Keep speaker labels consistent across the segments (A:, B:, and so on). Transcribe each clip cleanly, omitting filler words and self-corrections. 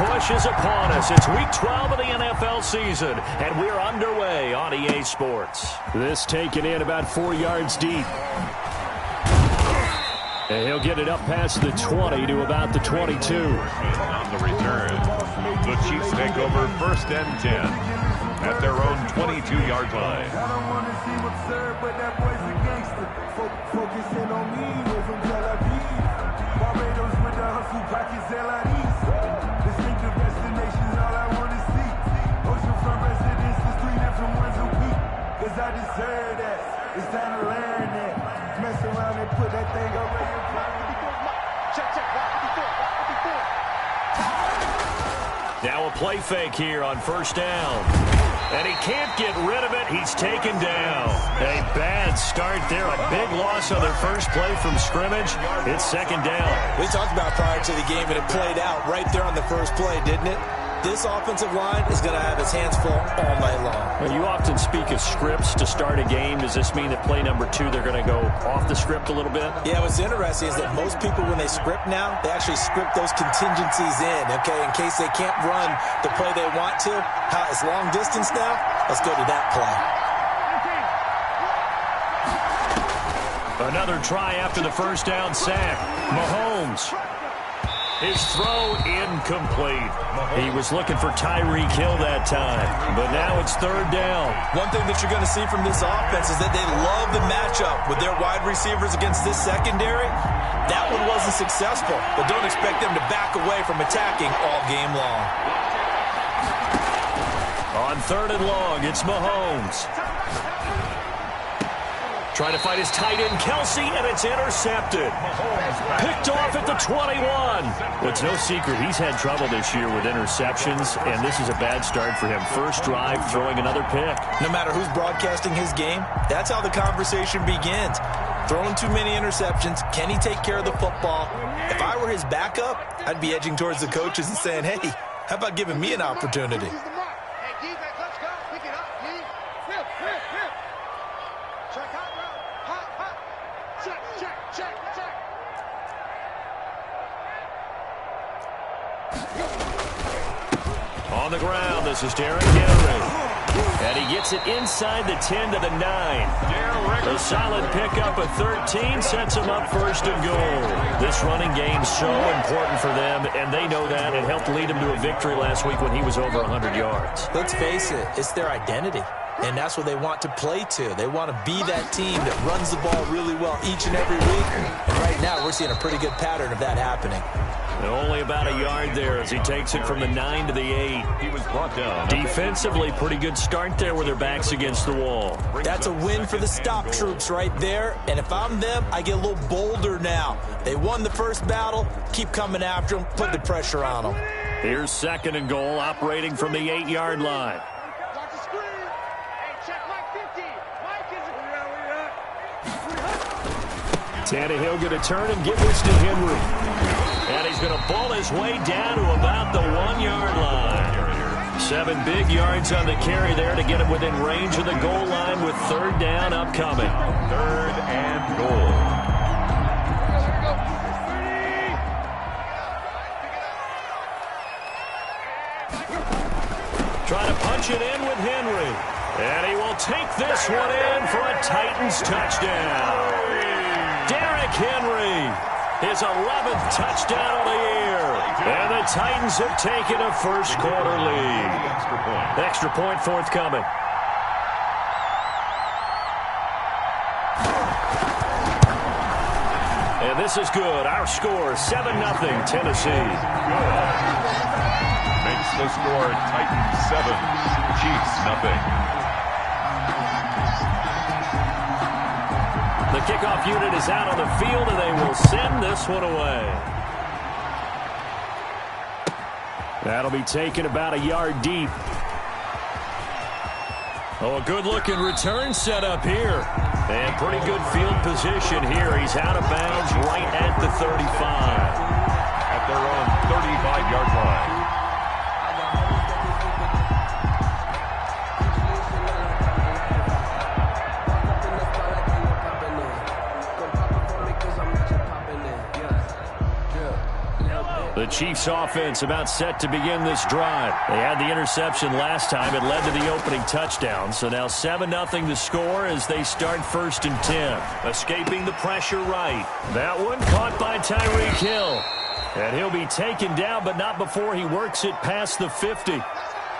A: push is upon us. It's week 12 of the NFL season, and we're underway on EA Sports. This taken in about 4 yards deep. And he'll get it up past the 20 to about the 22.
B: On the return, the Chiefs take over 1st and 10 at their own 22-yard line.
C: I don't want to seem absurd, but that boy's a gangster. Focusing on me, we're from Tel Aviv. Barbados with the hustle, pockets LIDs. Distinctive destinations, all I want to see. Oceanfront residence, there's 3 different ones a week. Cause I deserve that. It's time to learn that. Mess around and put that thing over your
A: Now a play fake here on 1st down. And he can't get rid of it. He's taken down. A bad start there. A big loss on their first play from scrimmage. It's 2nd down.
D: We talked about prior to the game, and it played out right there on the first play, didn't it? This offensive line is going to have its hands full all night long.
A: Well, you often speak of scripts to start a game. Does this mean that play number 2, they're going to go off the script a little bit?
D: Yeah, what's interesting is that most people, when they script now, they actually script those contingencies in, okay, in case they can't run the play they want to. How it's long distance now? Let's go to that play.
A: Another try after the 1st down sack. Mahomes. His throw incomplete. He was looking for Tyreek Hill that time, but now it's 3rd down.
D: One thing that you're going to see from this offense is that they love the matchup with their wide receivers against this secondary. That one wasn't successful, but don't expect them to back away from attacking all game long.
A: On 3rd and long, it's Mahomes. Trying to fight his tight end, Kelsey, and it's intercepted. Picked off at the 21. Well, it's no secret he's had trouble this year with interceptions, and this is a bad start for him. First drive, throwing another pick.
D: No matter who's broadcasting his game, that's how the conversation begins. Throwing too many interceptions, can he take care of the football? If I were his backup, I'd be edging towards the coaches and saying, hey, how about giving me an opportunity?
A: On the ground, this is Derrick Henry. And he gets it inside the 10 to the 9. A solid pickup of 13 sets him up 1st and goal. This running game's so important for them, and they know that. It helped lead him to a victory last week when he was over 100 yards.
D: Let's face it, it's their identity. And that's what they want to play to. They want to be that team that runs the ball really well each and every week. And right now, we're seeing a pretty good pattern of that happening.
A: Only about a yard there as he takes it from the 9 to the 8.
B: He was brought down.
A: Defensively, pretty good start there with their backs against the wall.
D: That's a win for the stop troops right there. And if I'm them, I get a little bolder now. They won the first battle. Keep coming after them. Put the pressure on them.
A: Here's 2nd and goal, operating from the 8-yard line. Tannehill going to turn and give this to Henry. And he's going to ball his way down to about the 1-yard line. 7 big yards on the carry there to get him within range of the goal line with 3rd down upcoming.
B: 3rd and goal.
A: Trying to punch it in with Henry. And he will take this one in for a Titans touchdown. Derrick Henry, his 11th touchdown of the year. And the Titans have taken a first-quarter lead. Extra point forthcoming. And this is good. Our score, 7-0 Tennessee.
B: Good. Makes the score Titans 7, Chiefs 0.
A: The kickoff unit is out on the field, and they will send this one away. That'll be taken about a yard deep. Oh, a good-looking return set up here. And pretty good field position here. He's out of bounds right at the 35.
B: At their own 35-yard line.
A: The Chiefs offense about set to begin this drive. They had the interception last time. It led to the opening touchdown. So now 7-0 to score as they start 1st and 10. Escaping the pressure right. That one caught by Tyreek Hill. And he'll be taken down, but not before he works it past the 50.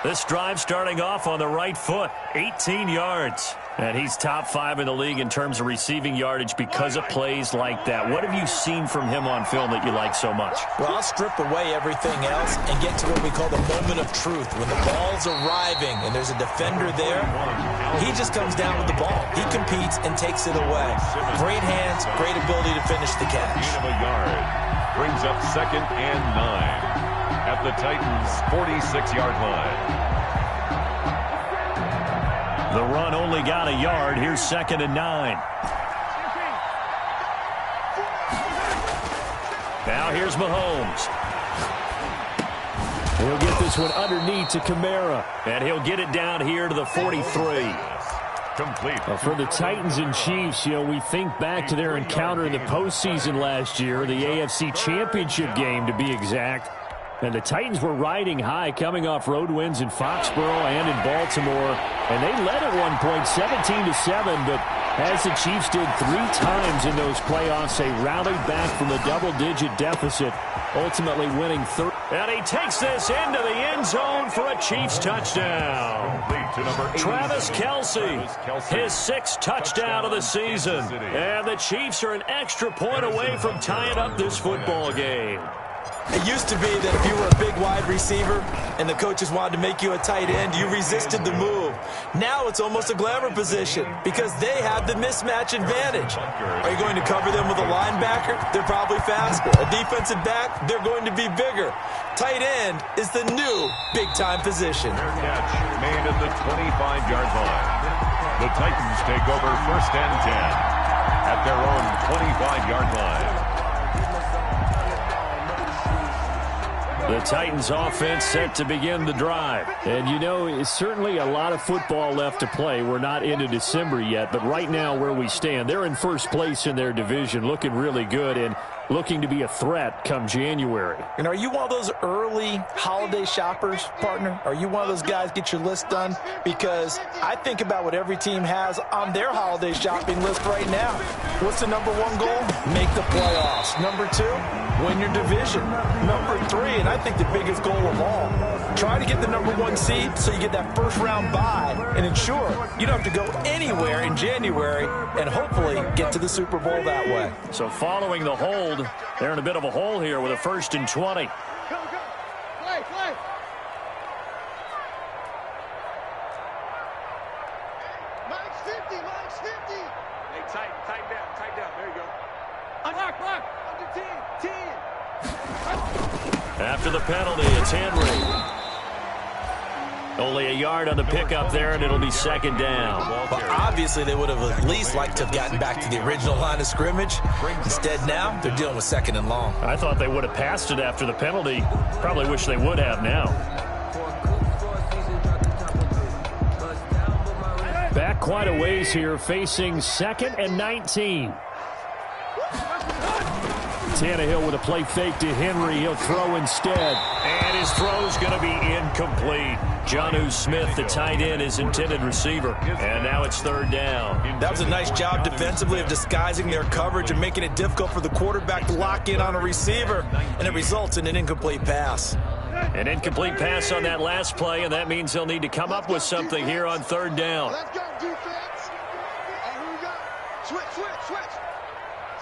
A: This drive starting off on the right foot. 18 yards. And he's top 5 in the league in terms of receiving yardage because of plays like that. What have you seen from him on film that you like so much?
D: Well, I'll strip away everything else and get to what we call the moment of truth. When the ball's arriving and there's a defender there, he just comes down with the ball. He competes and takes it away. Great hands, great ability to finish the catch.
B: Gain of a yard. Brings up 2nd and 9 at the Titans' 46-yard line.
A: The run only got a yard. Here's 2nd and 9. Now here's Mahomes. He'll get this one underneath to Kamara. And he'll get it down here to the 43.
B: Complete.
A: For the Titans and Chiefs, we think back to their encounter in the postseason last year, the AFC Championship game to be exact. And the Titans were riding high, coming off road wins in Foxborough and in Baltimore. And they led at one point 17-7, but as the Chiefs did 3 times in those playoffs, they rallied back from a double-digit deficit, ultimately winning 3. And he takes this into the end zone for a Chiefs touchdown. Travis Kelce, his 6th touchdown of the season. And the Chiefs are an extra point away from tying up this football game.
D: It used to be that if you were a big wide receiver and the coaches wanted to make you a tight end, you resisted the move. Now it's almost a glamour position because they have the mismatch advantage. Are you going to cover them with a linebacker? They're probably faster. A defensive back? They're going to be bigger. Tight end is the new big-time position.
B: Their catch made at the 25-yard line. The Titans take over 1st and 10 at their own 25-yard line.
A: The Titans offense set to begin the drive. And it's certainly a lot of football left to play. We're not into December yet, but right now where we stand, they're in 1st place in their division, looking really good and looking to be a threat come January.
D: And are you one of those early holiday shoppers, partner? Are you one of those guys get your list done? Because I think about what every team has on their holiday shopping list right now. What's the number 1 goal? Make the playoffs. Number 2, win your division. Number 3, and I think the biggest goal of all, try to get the number 1 seed so you get that 1st round bye and ensure you don't have to go anywhere in January and hopefully get to the Super Bowl that way.
A: So following the hold, they're in a bit of a hole here with a 1st and 20.
E: Play. Mike's 50. Hey, tighten down. There you go. Block. Under 10.
A: After the penalty, it's Henry. Only a yard on the pickup there, and it'll be 2nd down.
D: Well, obviously, they would have at least liked to have gotten back to the original line of scrimmage. Instead, now, they're dealing with 2nd and long.
A: I thought they would have passed it after the penalty. Probably wish they would have now. Back quite a ways here, facing 2nd and 19. Tannehill with a play fake to Henry. He'll throw instead. And his throw's going to be incomplete. Jonnu Smith, the tight end, is intended receiver. And now it's 3rd down.
D: That was a nice job defensively of disguising their coverage and making it difficult for the quarterback to lock in on a receiver. And it results in an incomplete pass.
A: An incomplete pass on that last play, and that means they'll need to come up with something here on 3rd down.
E: Let's go, defense. And here we go. Switch.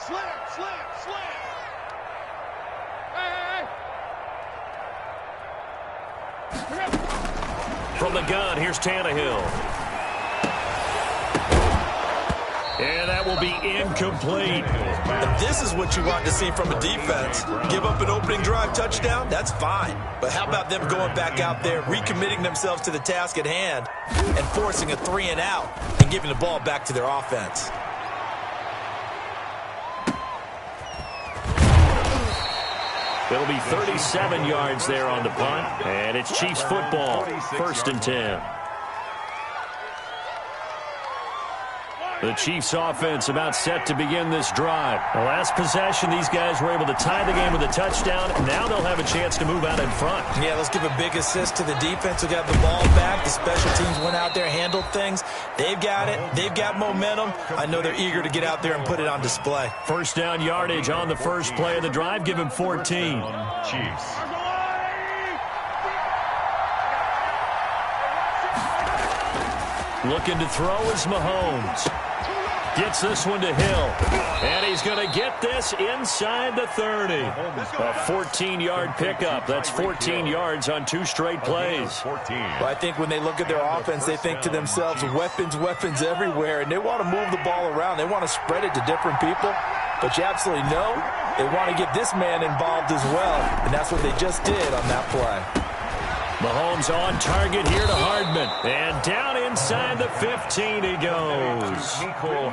E: Slam. Hey.
A: From the gun, here's Tannehill. And that will be incomplete.
D: If this is what you want to see from a defense, give up an opening drive touchdown, that's fine. But how about them going back out there, recommitting themselves to the task at hand, and forcing a 3 and out, and giving the ball back to their offense?
A: It'll be 37 yards there on the punt, and it's Chiefs football, 1st and 10. The Chiefs offense about set to begin this drive. The last possession, these guys were able to tie the game with a touchdown. Now they'll have a chance to move out in front.
D: Yeah, let's give a big assist to the defense who got the ball back. The special teams went out there, handled things. They've got it. They've got momentum. I know they're eager to get out there and put it on display.
A: First down yardage on the first play of the drive. Give him 14.
B: Chiefs.
A: Looking to throw is Mahomes. Gets this one to Hill. And he's going to get this inside the 30. A 14-yard pickup. That's 14 yards on 2 straight plays.
D: Well, I think when they look at their offense, they think to themselves, weapons, weapons everywhere. And they want to move the ball around. They want to spread it to different people. But you absolutely know they want to get this man involved as well. And that's what they just did on that play.
A: Mahomes on target here to Hardman. And down inside the 15 he goes.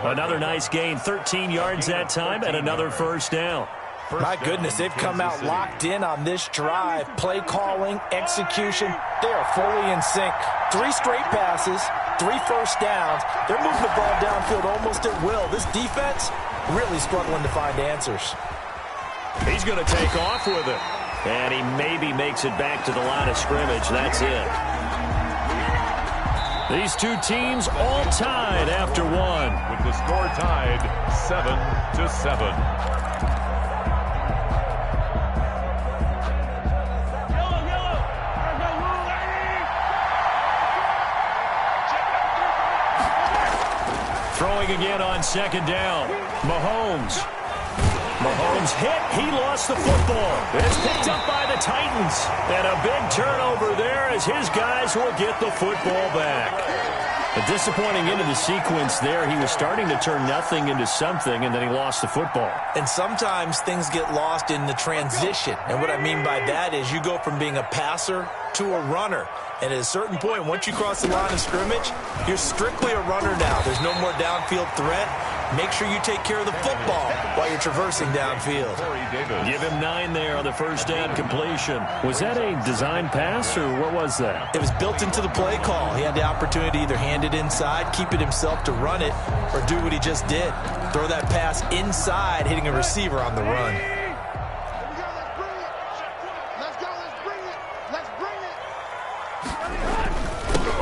A: Another nice gain, 13 yards that time, and another first down.
D: My goodness, they've come out locked in on this drive. Play calling, execution, they are fully in sync. 3 straight passes, 3 first downs. They're moving the ball downfield almost at will. This defense really struggling to find answers.
A: He's going to take off with it. And he maybe makes it back to the line of scrimmage. That's it. These two teams all tied after one.
B: With the score tied 7-7.
A: Throwing again on second down. Mahomes hit. He lost the football. It's picked up by the Titans. And a big turnover there as his guys will get the football back. A disappointing end of the sequence there. He was starting to turn nothing into something, and then he lost the football.
D: And sometimes things get lost in the transition. And what I mean by that is you go from being a passer to a runner. And at a certain point, once you cross the line of scrimmage, you're strictly a runner now. There's no more downfield threat. Make sure you take care of the football while you're traversing downfield.
A: Give him 9 there on the first down completion. Was that a design pass, or what was that?
D: It was built into the play call. He had the opportunity to either hand it inside, keep it himself to run it, or do what he just did. Throw that pass inside, hitting a receiver on the run.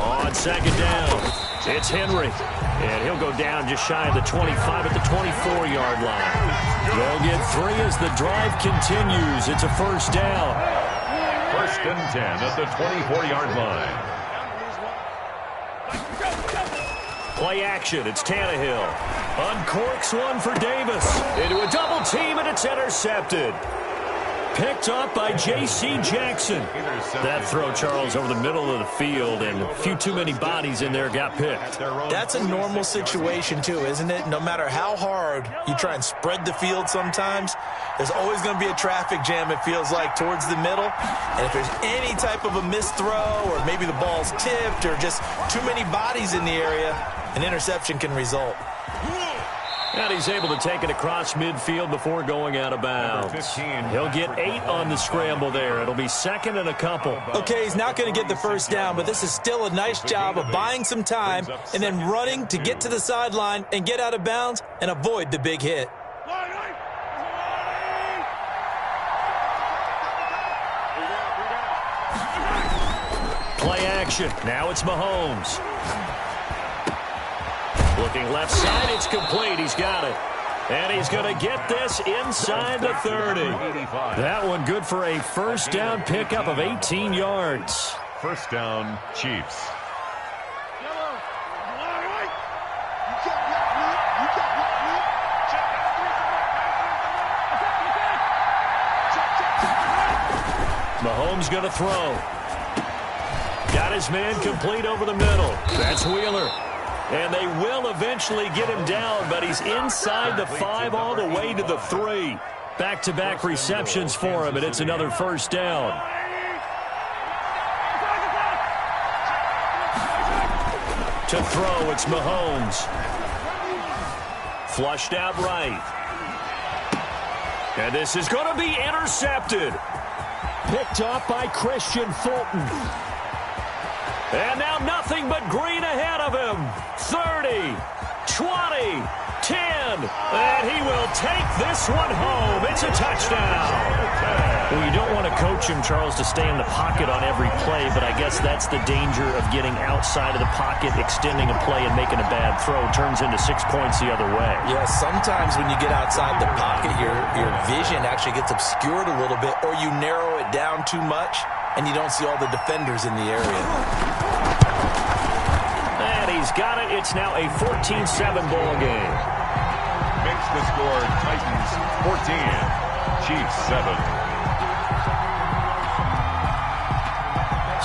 A: On second down, it's Henry. And he'll go down just shy of the 25 at the 24-yard line. They'll get 3 as the drive continues. It's a first down.
B: First and 10 at the 24-yard line.
A: Play action. It's Tannehill. Uncorks one for Davis. Into a double team, and it's intercepted. Picked up by J.C. Jackson. That throw, Charles, over the middle of the field, and a few too many bodies in there got picked.
D: That's a normal situation, too, isn't it? No matter how hard you try and spread the field sometimes, there's always going to be a traffic jam, it feels like, towards the middle. And if there's any type of a missed throw, or maybe the ball's tipped, or just too many bodies in the area, an interception can result.
A: And he's able to take it across midfield before going out of bounds. He'll get 8 on the scramble there. It'll be second and a couple.
D: Okay, he's not going to get the first down, but this is still a nice job of buying some time and then running to get to the sideline and get out of bounds and avoid the big hit.
A: Play action. Now it's Mahomes. Looking left side, it's complete. He's got it. And he's going to get this inside the 30. That one good for a first down pickup of 18 yards.
B: First down, Chiefs.
A: Mahomes going to throw. Got his man complete over the middle. That's Wheeler. And they will eventually get him down, but he's inside the 5 all the way to the 3. Back-to-back receptions for him, and it's another first down. To throw, it's Mahomes. Flushed out right. And this is going to be intercepted. Picked off by Christian Fulton. And now nothing but green ahead of him. 30, 20, 10, and he will take this one home. It's a touchdown. Well, you don't want to coach him, Charles, to stay in the pocket on every play, but I guess that's the danger of getting outside of the pocket, extending a play, and making a bad throw. Turns into 6 points the other way.
D: Yeah, sometimes when you get outside the pocket, your vision actually gets obscured a little bit, or you narrow it down too much, and you don't see all the defenders in the area.
A: And he's got it. It's now a 14-7 ball game.
B: Makes the score Titans 14, Chiefs 7.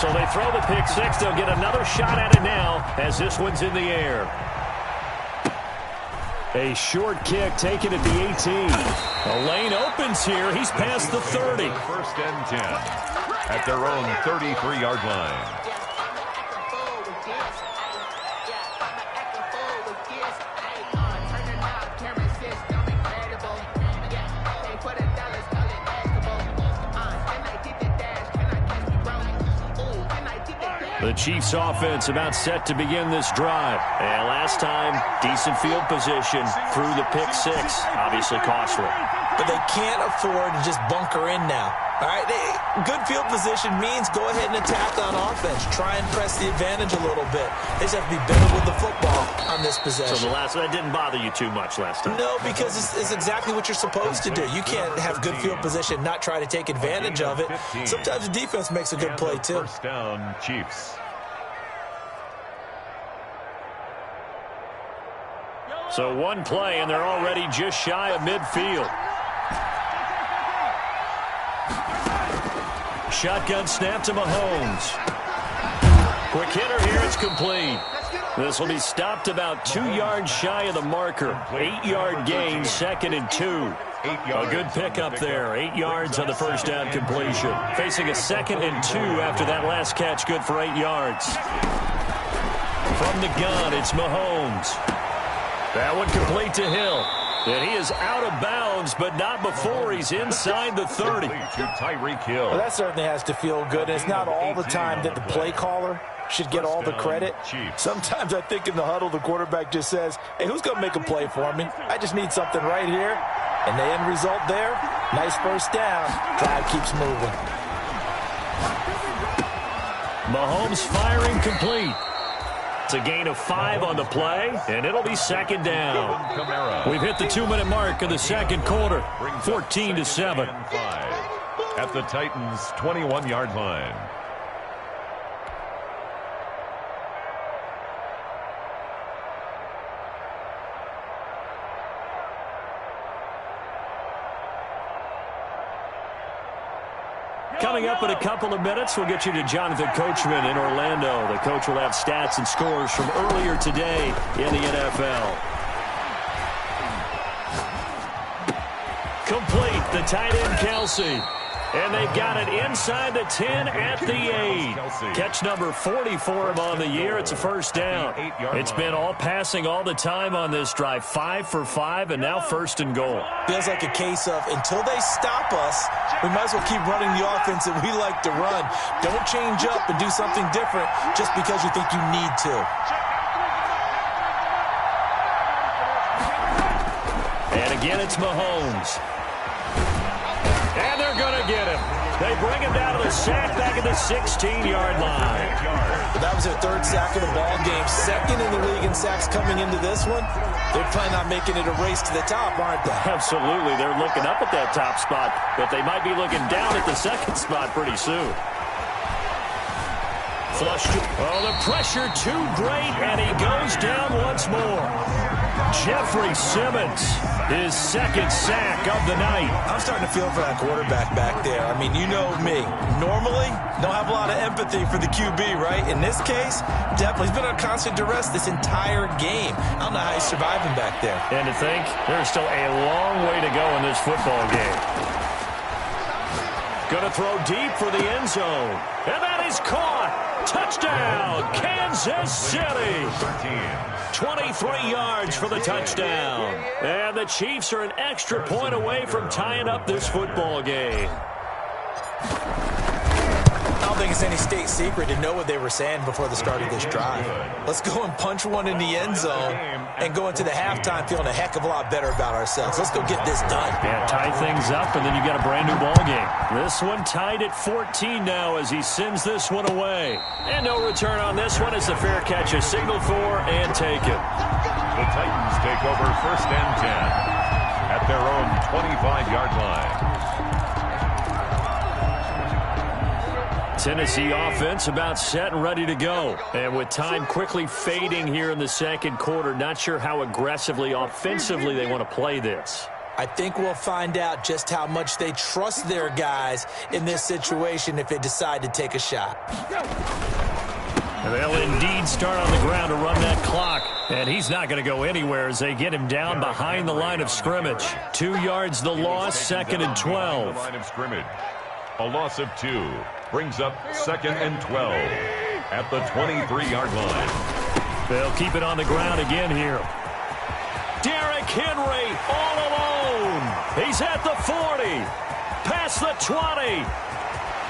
A: So they throw the pick six. They'll get another shot at it now as this one's in the air. A short kick taken at the 18. The lane opens here. He's past the 30.
B: First and 10 at their own 33-yard line.
A: The Chiefs offense about set to begin this drive. And last time, decent field position through the pick six. Obviously costly.
D: But they can't afford to just bunker in now. All right, good field position means go ahead and attack on offense. Try and press the advantage a little bit. They just have to be better with the football on this possession.
A: So that didn't bother you too much last time?
D: No, because it's exactly what you're supposed to do. You can't have good field position, not try to take advantage of it. Sometimes the defense makes a good play, too.
B: First down, Chiefs.
A: So one play, and they're already just shy of midfield. Shotgun snap to Mahomes. Quick hitter here, it's complete. This will be stopped about 2 yards shy of the marker. 8-yard gain, 2nd and 2. A good pickup there. 8 yards on the first down completion. Facing a 2nd and 2 after that last catch, good for 8 yards. From the gun, it's Mahomes. That one complete to Hill. And he is out of bounds, but not before he's inside the 30.
B: To Tyreek Hill.
D: Well, that certainly has to feel good. And it's not all the time that the play caller should get all the credit. Sometimes I think in the huddle, the quarterback just says, hey, who's going to make a play for me? I just need something right here. And the end result there, nice first down. Drive keeps moving.
A: Mahomes firing complete. It's a gain of 5 on the play, and it'll be 2nd down. We've hit the 2-minute mark of the second quarter, 14-7.
B: At the Titans' 21-yard line.
A: Coming up in a couple of minutes, we'll get you to Jonathan Coachman in Orlando. The coach will have stats and scores from earlier today in the NFL. Complete, the tight end, Kelsey. And they've got it inside the 10 at the 8. Catch number 40 for him on the year. It's a first down. It's been all passing all the time on this drive. 5 for 5, and now 1st and goal.
D: Feels like a case of until they stop us, we might as well keep running the offense that we like to run. Don't change up and do something different just because you think you need to.
A: And again, it's Mahomes. And they're going to get him. They bring him down to the sack back at the 16-yard line.
D: That was their 3rd sack of the ball game. 2nd in the league in sacks coming into this one. They're planning on making it a race to the top, aren't they?
A: Absolutely. They're looking up at that top spot, but they might be looking down at the 2nd spot pretty soon. Flushed. Oh, the pressure too great, and he goes down once more. Jeffrey Simmons, his 2nd sack of the night.
D: I'm starting to feel for that quarterback back there. I mean, you know me. Normally, don't have a lot of empathy for the QB, right? In this case, definitely. He's been on constant duress this entire game. I don't know how he's surviving back there.
A: And to think, there's still a long way to go in this football game. Going to throw deep for the end zone. And that is caught. Touchdown, Kansas City. 23 yards for the touchdown. And the Chiefs are an extra point away from tying up this football game.
D: don't think it's any state secret to know what they were saying before the start of this drive. Let's go and punch one in the end zone and go into the halftime feeling a heck of a lot better about ourselves. Let's go get this done.
A: Yeah, tie things up, and then you got a brand new ball game. This one tied at 14 now as he sends this one away. And no return on this one as the fair catch is signaled for and taken.
B: The Titans take over 1st and 10 at their own 25-yard line.
A: Tennessee offense about set and ready to go. And with time quickly fading here in the second quarter, not sure how aggressively, offensively they want to play this.
D: I think we'll find out just how much they trust their guys in this situation if they decide to take a shot.
A: They'll indeed start on the ground to run that clock. And he's not going to go anywhere as they get him down behind the line of scrimmage. 2 yards the loss, 2nd and 12.
B: Line of scrimmage. A loss of 2 brings up 2nd and 12 at the 23-yard line.
A: They'll keep it on the ground again here. Derrick Henry all alone. He's at the 40, past the 20.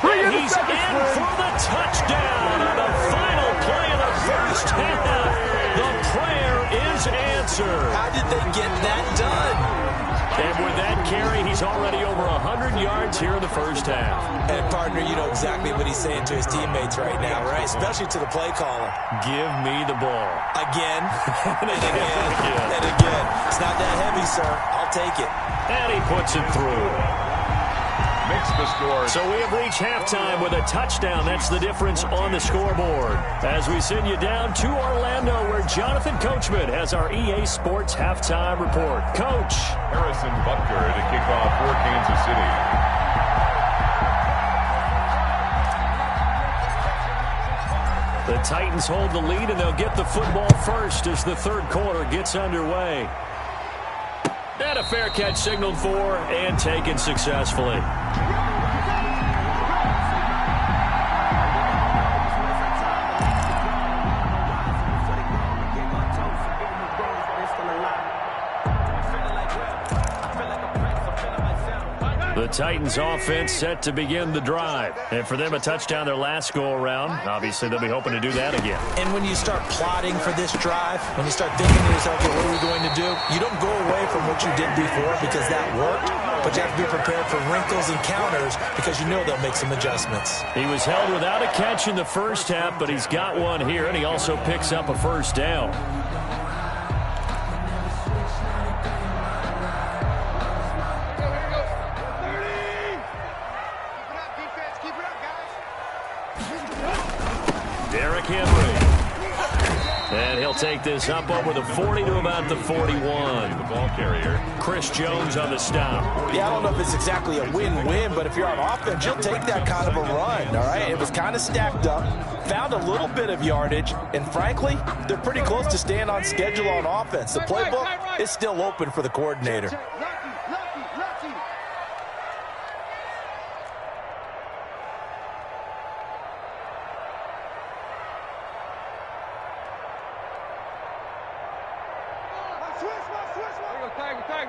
A: And he's in for the touchdown on the final play of the first half. The prayer is answered.
D: How did they get that done?
A: And with that carry, he's already over 100 yards here in the first half.
D: And, partner, you know exactly what he's saying to his teammates right now, right? Especially to the play caller.
A: Give me the ball.
D: Again, and again, and again. It's not that heavy, sir. I'll take it.
A: And he puts it through.
B: Makes the score.
A: So we have reached halftime with a touchdown. That's the difference on the scoreboard. As we send you down to Orlando, where Jonathan Coachman has our EA Sports halftime report. Coach.
B: Harrison Butker to kick off for Kansas City.
A: The Titans hold the lead, and they'll get the football first as the third quarter gets underway. And a fair catch signaled for and taken successfully. The Titans offense set to begin the drive. And for them, a touchdown their last go-around. Obviously, they'll be hoping to do that again.
D: And when you start plotting for this drive, when you start thinking to yourself, okay, what are we going to do? You don't go away from what you did before because that worked, but you have to be prepared for wrinkles and counters because you know they'll make some adjustments.
A: He was held without a catch in the first half, but he's got one here, and he also picks up a first down. Derrick Henry. And he'll take this up over the 40 to about the 41.
B: The ball carrier.
A: Chris Jones on the stop.
D: Yeah, I don't know if it's exactly a win-win, but if you're on offense, you'll take that kind of a run, all right? It was kind of stacked up, found a little bit of yardage, and frankly, they're pretty close to staying on schedule on offense. The playbook is still open for the coordinator.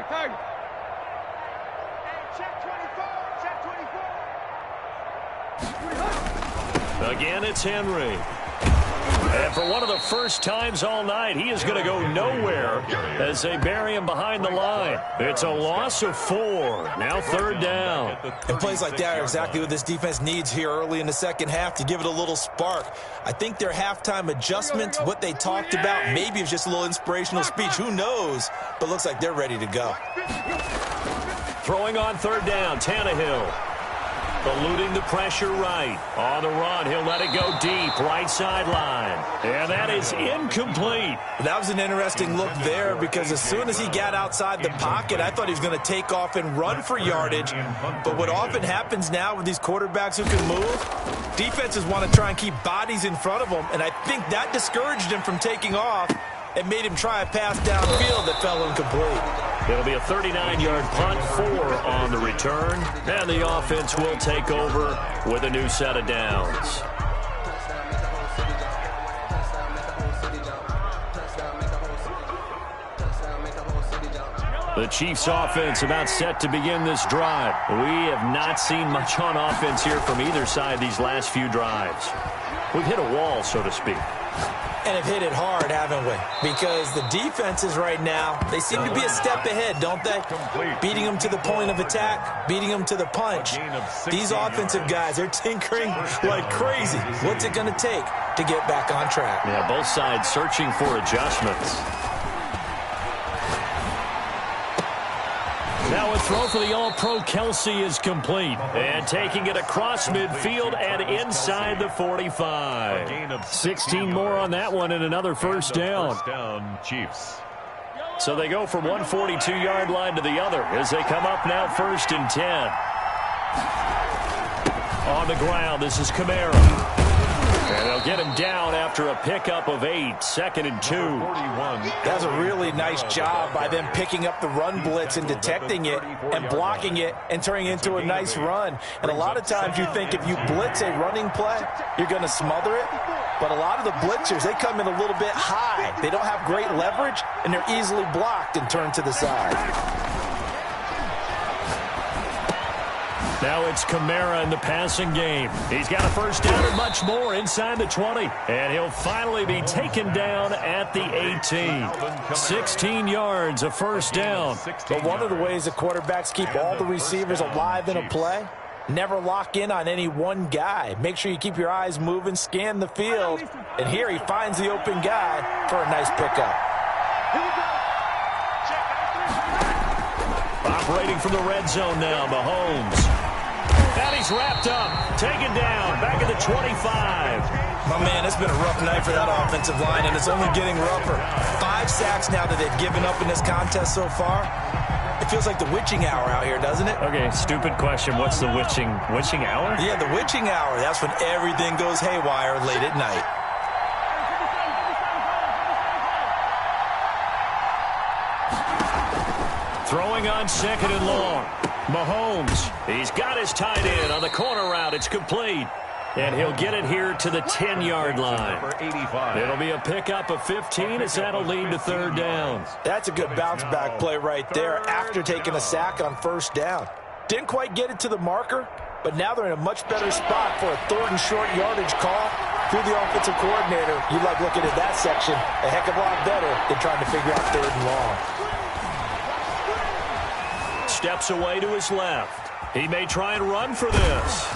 E: Tiger. Hey, check 24.
A: Again, it's Henry. And for one of the first times all night, he is going to go nowhere as they bury him behind the line. It's a loss of 4. Now 3rd down.
D: And plays like that are exactly what this defense needs here early in the second half to give it a little spark. I think their halftime adjustments, what they talked about, maybe it's just a little inspirational speech. Who knows? But looks like they're ready to go.
A: Throwing on 3rd down, Tannehill. Eluding the pressure right. On the run, he'll let it go deep, right sideline. And that is incomplete.
D: That was an interesting look there because as soon as he got outside the pocket, I thought he was going to take off and run for yardage. But what often happens now with these quarterbacks who can move, defenses want to try and keep bodies in front of them, and I think that discouraged him from taking off and made him try a pass downfield that fell incomplete.
A: It'll be a 39-yard punt, 4 on the return, and the offense will take over with a new set of downs. The Chiefs offense about set to begin this drive. We have not seen much on offense here from either side these last few drives. We've hit a wall, so to speak.
D: And have hit it hard, haven't we? Because the defenses right now, they seem to be a step ahead, don't they? Beating them to the point of attack, beating them to the punch. These offensive guys, they're tinkering like crazy. What's it going to take to get back on track?
A: Yeah, both sides searching for adjustments. Now a throw for the All-Pro Kelsey is complete. And taking it across midfield and inside the 45. 16 more on that one and another first down.
B: First down, Chiefs.
A: So they go from one 42-yard line to the other as they come up now 1st and 10. On the ground, this is Kamara. And they'll get him down after a pickup of 8, 2nd and 2.
D: That's a really nice job by them picking up the run blitz and detecting it and blocking it and turning it into a nice run. And a lot of times you think if you blitz a running play, you're going to smother it. But a lot of the blitzers, they come in a little bit high. They don't have great leverage, and they're easily blocked and turned to the side.
A: Now it's Kamara in the passing game. He's got a first down and much more inside the 20. And he'll finally be taken down at the 18. 16 yards, a first down.
D: But one of the ways the quarterbacks keep all the receivers alive in a play, never lock in on any one guy. Make sure you keep your eyes moving, scan the field. And here he finds the open guy for a nice pickup.
A: Operating from the red zone now, Mahomes. And he's wrapped up, taken down, back at the 25.
D: My man, it's been a rough night for that offensive line, and it's only getting rougher. 5 sacks now that they've given up in this contest so far. It feels like the witching hour out here, doesn't it?
A: Okay, stupid question. What's the witching hour?
D: Yeah, the witching hour. That's when everything goes haywire late at night.
A: Throwing on 2nd and long. Mahomes, he's got his tight end on the corner route. It's complete. And he'll get it here to the 10-yard line. It'll be a pickup of 15 as that'll lead to 3rd down.
D: That's a good bounce-back play right there after taking a sack on 1st down. Didn't quite get it to the marker, but now they're in a much better spot for a 3rd and short yardage call. Through the offensive coordinator, you like looking at that section a heck of a lot better than trying to figure out 3rd and long.
A: Steps away to his left. He may try and run for this.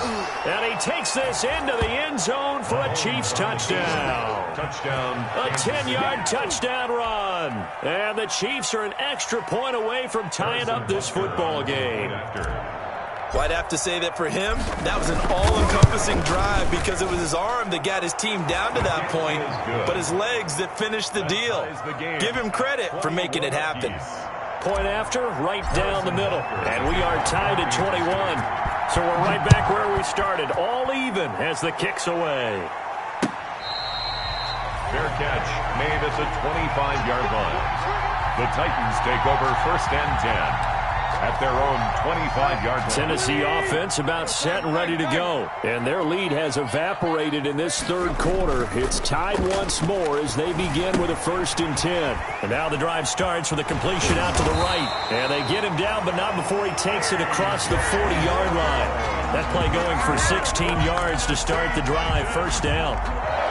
A: And he takes this into the end zone for a Chiefs touchdown.
B: Touchdown.
A: A 10-yard touchdown run. And the Chiefs are an extra point away from tying up this football game.
D: Well, I'd have to say that for him, that was an all-encompassing drive because it was his arm that got his team down to that point, but his legs that finished the deal. Give him credit for making it happen.
A: Point after, right down the middle. And we are tied at 21. So we're right back where we started, all even as the kick's away.
B: Fair catch made at the 25-yard line. The Titans take over 1st and 10. At their own 25-yard line.
A: Tennessee offense about set and ready to go. And their lead has evaporated in this 3rd quarter. It's tied once more as they begin with a 1st and 10. And now the drive starts with a completion out to the right. And they get him down, but not before he takes it across the 40-yard line. That play going for 16 yards to start the drive. 1st down.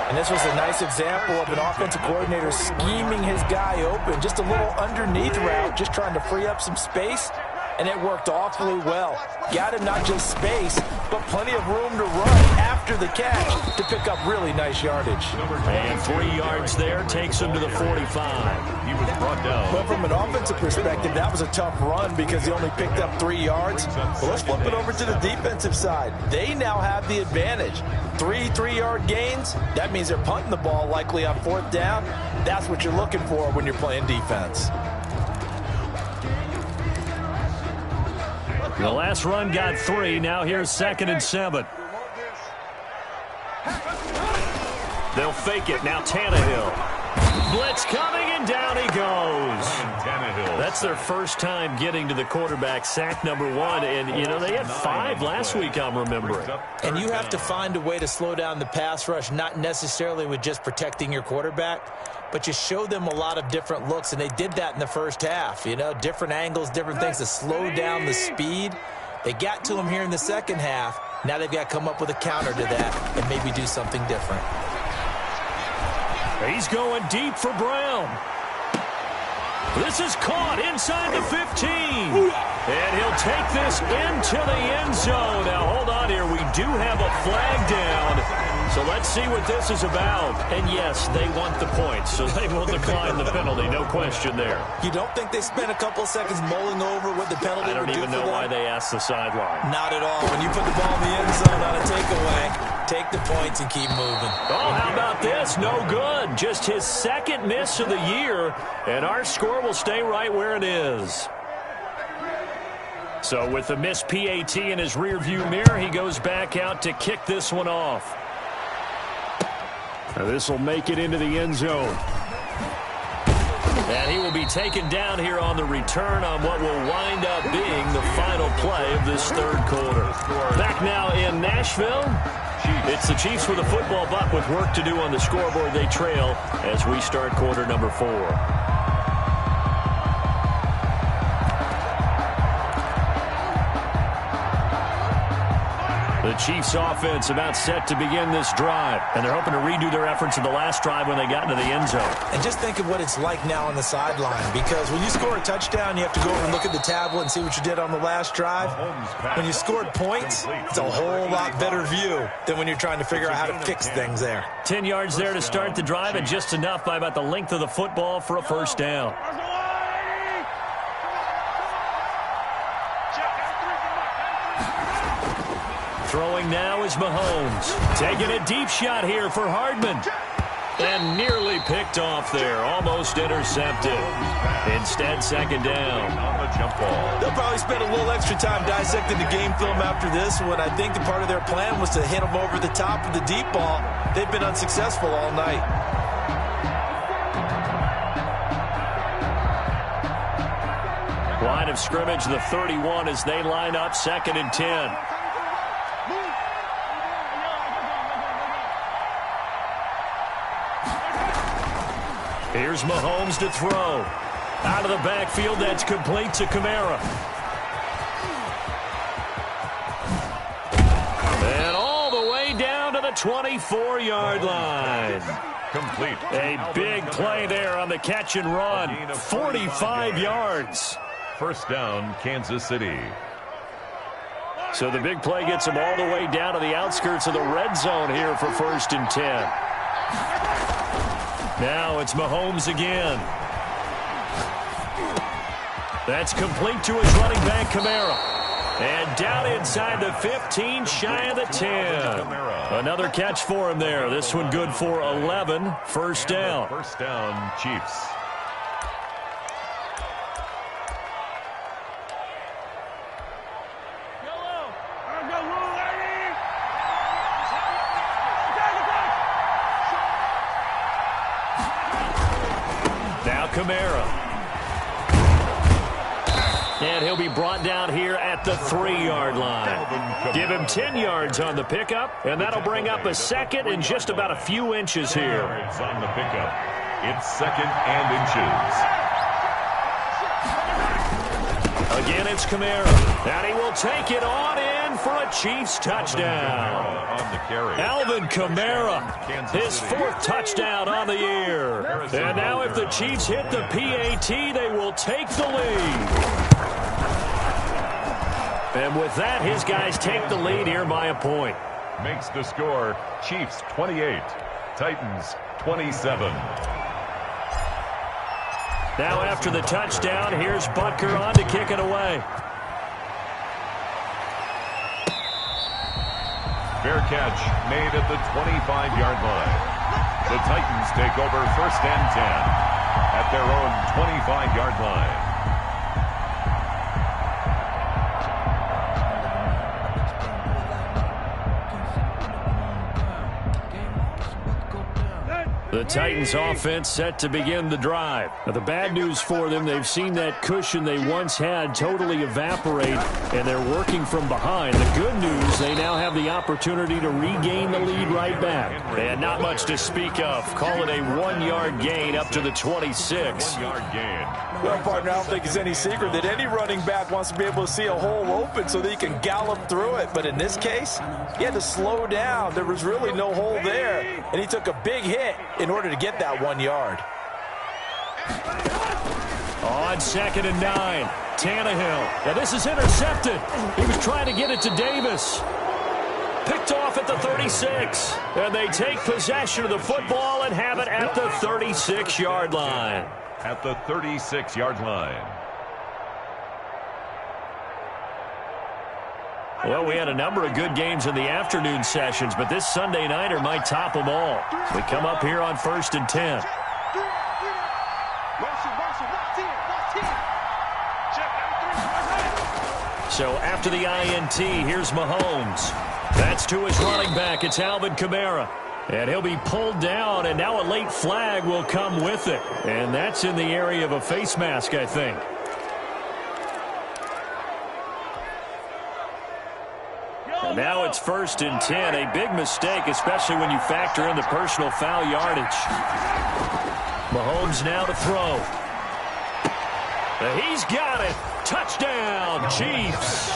D: And this was a nice example of an offensive coordinator scheming his guy open. Just a little underneath route, just trying to free up some space. And it worked awfully well. Got him not just space, but plenty of room to run after the catch to pick up really nice yardage.
A: And 3 yards there takes him to the 45.
B: He was brought down.
D: But from an offensive perspective, that was a tough run because he only picked up 3 yards. Well, let's flip it over to the defensive side. They now have the advantage. 3 3-yard gains, that means they're punting the ball likely on 4th down. That's what you're looking for when you're playing defense.
A: The last run got 3. Now here's 2nd and 7. They'll fake it. Now Tannehill. Blitz coming, and down he goes. That's their first time getting to the quarterback, sack number 1. And, you know, they had 5 last week, I'm remembering.
D: And you have to find a way to slow down the pass rush, not necessarily with just protecting your quarterback, but you show them a lot of different looks, and they did that in the first half. You know, different angles, different things to slow down the speed. They got to him here in the second half. Now they've got to come up with a counter to that and maybe do something different.
A: He's going deep for Brown. This is caught inside the 15. And he'll take this into the end zone. Now, hold on here. We do have a flag down. So let's see what this is about. And yes, they want the points, so they will decline the penalty. No question there.
D: You don't think they spent a couple seconds mulling over what the penalty would do for them?
A: I don't even know why they asked the sideline.
D: Not at all. When you put the ball in the end zone on a takeaway, take the points and keep moving.
A: Oh, how about this? No good. Just his second miss of the year, and our score will stay right where it is. So with the missed PAT in his rearview mirror, he goes back out to kick this one off. Now this will make it into the end zone. And he will be taken down here on the return on what will wind up being the final play of this third quarter. Back now in Nashville. It's the Chiefs with a football buck with work to do on the scoreboard. They trail as we start quarter number 4. The Chiefs offense about set to begin this drive, and they're hoping to redo their efforts in the last drive when they got into the end zone.
D: And just think of what it's like now on the sideline, because when you score a touchdown, you have to go over and look at the tablet and see what you did on the last drive. When you scored points, it's a whole lot better view than when you're trying to figure out how to fix things there.
A: 10 yards there to start the drive, and just enough by about the length of the football for a first down. Throwing now is Mahomes. Taking a deep shot here for Hardman. And nearly picked off there. Almost intercepted. Instead, second down.
B: On the jump ball.
D: They'll probably spend a little extra time dissecting the game film after this one. I think the part of their plan was to hit them over the top of the deep ball. They've been unsuccessful all night.
A: Line of scrimmage, the 31 as they line up, 2nd and 10. Here's Mahomes to throw. Out of the backfield, that's complete to Kamara. And all the way down to the 24-yard line.
B: Complete.
A: A big play there on the catch and run. 45 yards.
B: First down, Kansas City.
A: So the big play gets them all the way down to the outskirts of the red zone here for 1st and 10. Now it's Mahomes again. That's complete to his running back, Kamara. And down inside the 15, shy of the 10. Another catch for him there. This one good for 11. First down.
B: First down, Chiefs.
A: Kamara. And he'll be brought down here at the 3-yard line. Give him 10 yards on the pickup, and that'll bring up a second and just about a few inches here.
B: On the pickup. It's 2nd and inches.
A: Again, it's Kamara. And he will take it on in for a Chiefs touchdown.
B: On the carry.
A: Alvin Kamara, his 4th touchdown on the year. And now if the Chiefs hit the PAT, they will take the lead. And with that, his guys take the lead here by a point.
B: Makes the score Chiefs 28, Titans 27.
A: Now after the touchdown, here's Butker on to kick it away.
B: Fair catch made at the 25-yard line. The Titans take over 1st and 10 at their own 25-yard line.
A: The Titans offense set to begin the drive. Now, the bad news for them, they've seen that cushion they once had totally evaporate, and they're working from behind. The good news, they now have the opportunity to regain the lead right back. And not much to speak of. Call it a 1-yard gain up to the 26.
B: 1-yard gain.
D: Well, partner, I don't think it's any secret that any running back wants to be able to see a hole open so that he can gallop through it. But in this case, he had to slow down. There was really no hole there, and he took a big hit in order to get that 1 yard.
A: On 2nd and 9, Tannehill. Now this is intercepted. He was trying to get it to Davis. Picked off at the 36. And they take possession of the football and have it at the 36-yard line.
B: At the 36-yard line.
A: Well, we had a number of good games in the afternoon sessions, but this Sunday nighter might top them all. We come up here on 1st and 10. So after the INT, here's Mahomes. That's to his running back. It's Alvin Kamara. And he'll be pulled down, and now a late flag will come with it. And that's in the area of a face mask, I think. And now it's 1st and 10. A big mistake, especially when you factor in the personal foul yardage. Mahomes now to throw. He's got it. Touchdown, Chiefs.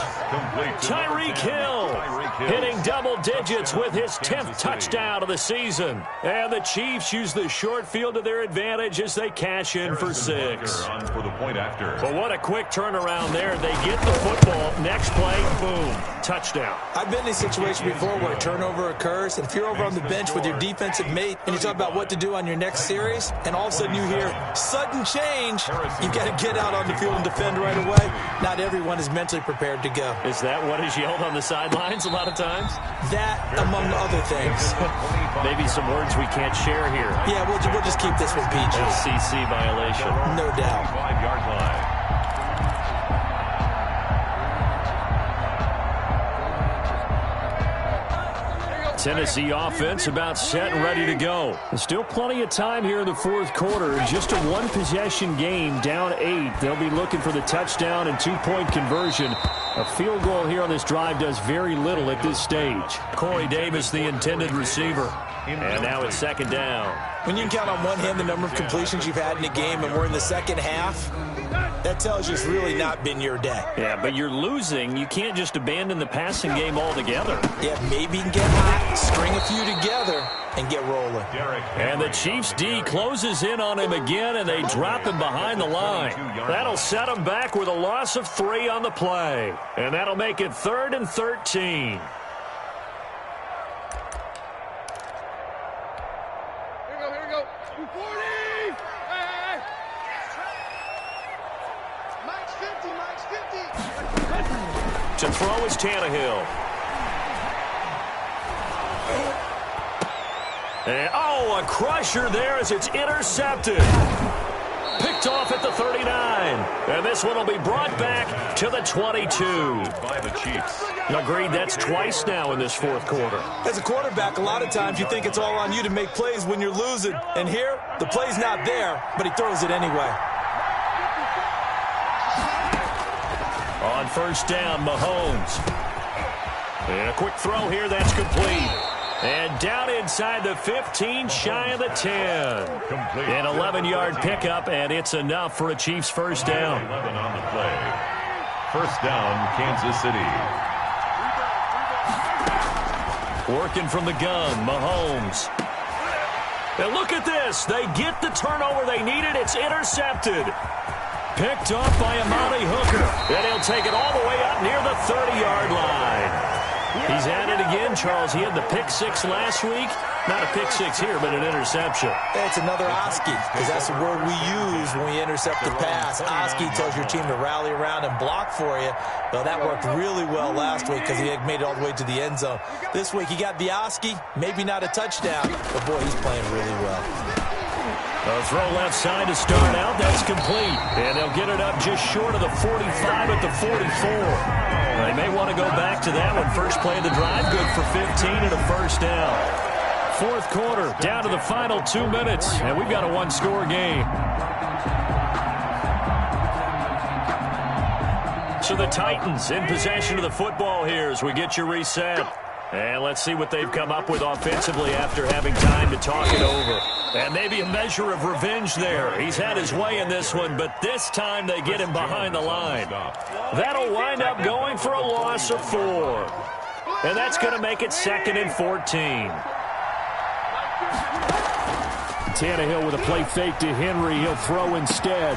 A: Tyreek Hill hitting double digits with his 10th touchdown of the season. And the Chiefs use the short field to their advantage as they cash in for 6.
B: For the point after.
A: But what a quick turnaround there. They get the football. Next play, boom, touchdown.
D: I've been in a situation before where a turnover occurs, and if you're over on the bench with your defensive mate and you talk about what to do on your next series, and all of a sudden you hear sudden change, you've got to get out on the field and defend right away. Not everyone is mentally prepared to go.
A: Is that what is yelled on the sidelines a lot of times?
D: That, among other things.
A: Maybe some words we can't share here.
D: Yeah, we'll just keep this one PG.
A: FCC violation.
D: No doubt.
B: 5-yard line.
A: Tennessee offense about set and ready to go. There's still plenty of time here in the 4th quarter. Just a one-possession game, down 8. They'll be looking for the touchdown and 2-point conversion. A field goal here on this drive does very little at this stage. Corey Davis, the intended receiver. And now it's 2nd down.
D: When you can count on one hand the number of completions you've had in a game and we're in the second half, that tells you it's really not been your day.
A: Yeah, but you're losing. You can't just abandon the passing game altogether.
D: Yeah, maybe you can get hot, string a few together, and get rolling.
A: And the Chiefs D closes in on him again, and they drop him behind the line. That'll set him back with a loss of 3 on the play. And that'll make it 3rd and 13.
E: Here we go. 240. Hey. Mike's 50.
A: To throw is Tannehill. And, a crusher there as it's intercepted. Picked off at the 39. And this one will be brought back to the 22.
B: By the Chiefs.
A: Agreed, that's twice now in this 4th quarter.
D: As a quarterback, a lot of times you think it's all on you to make plays when you're losing. And here, the play's not there, but he throws it anyway.
A: On 1st down, Mahomes. And a quick throw here, that's complete. And down inside the 15, shy of the 10.
B: Complete.
A: An 11-yard pickup, and it's enough for a Chiefs 1st down.
B: 11 on the play. 1st down, Kansas City.
A: Working from the gun, Mahomes. And look at this. They get the turnover they needed. It's intercepted. Picked off by Amari Hooker. And he'll take it all the way up near the 30-yard line. He's at it again, Charles. He had the pick 6 last week. Not a pick 6 here, but an interception.
D: It's another Oski, because that's the word we use when we intercept the pass. Oski tells your team to rally around and block for you. Well, that worked really well last week because he had made it all the way to the end zone. This week he got the Oski, maybe not a touchdown, but boy, he's playing really well.
A: A throw left side to start out. That's complete. And they'll get it up just short of the 45 at the 44. They may want to go back to that one. First play of the drive, good for 15 and a 1st down. Fourth quarter, down to the final 2 minutes, and we've got a one-score game. So the Titans in possession of the football here as we get you reset. And let's see what they've come up with offensively after having time to talk it over. And maybe a measure of revenge there. He's had his way in this one, but this time they get him behind the line. That'll wind up going for a loss of 4. And that's going to make it 2nd and 14. Tannehill with a play fake to Henry. He'll throw instead.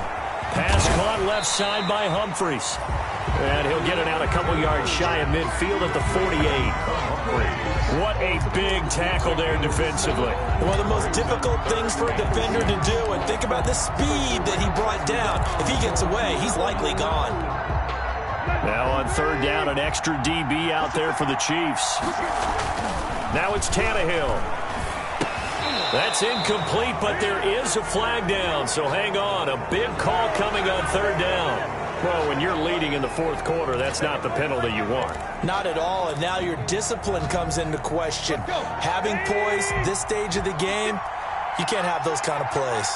A: Pass caught left side by Humphries. And he'll get it out a couple yards shy of midfield at the 48. What a big tackle there defensively.
D: One of the most difficult things for a defender to do, and think about the speed that he brought down. If he gets away, he's likely gone.
A: Now on third down, an extra DB out there for the Chiefs. Now it's Tannehill. That's incomplete, but there is a flag down, so hang on. A big call coming on third down. Well, when you're leading in the fourth quarter, that's not the penalty you want.
D: Not at all, and now your discipline comes into question. Having poise this stage of the game, you can't have those kind of plays.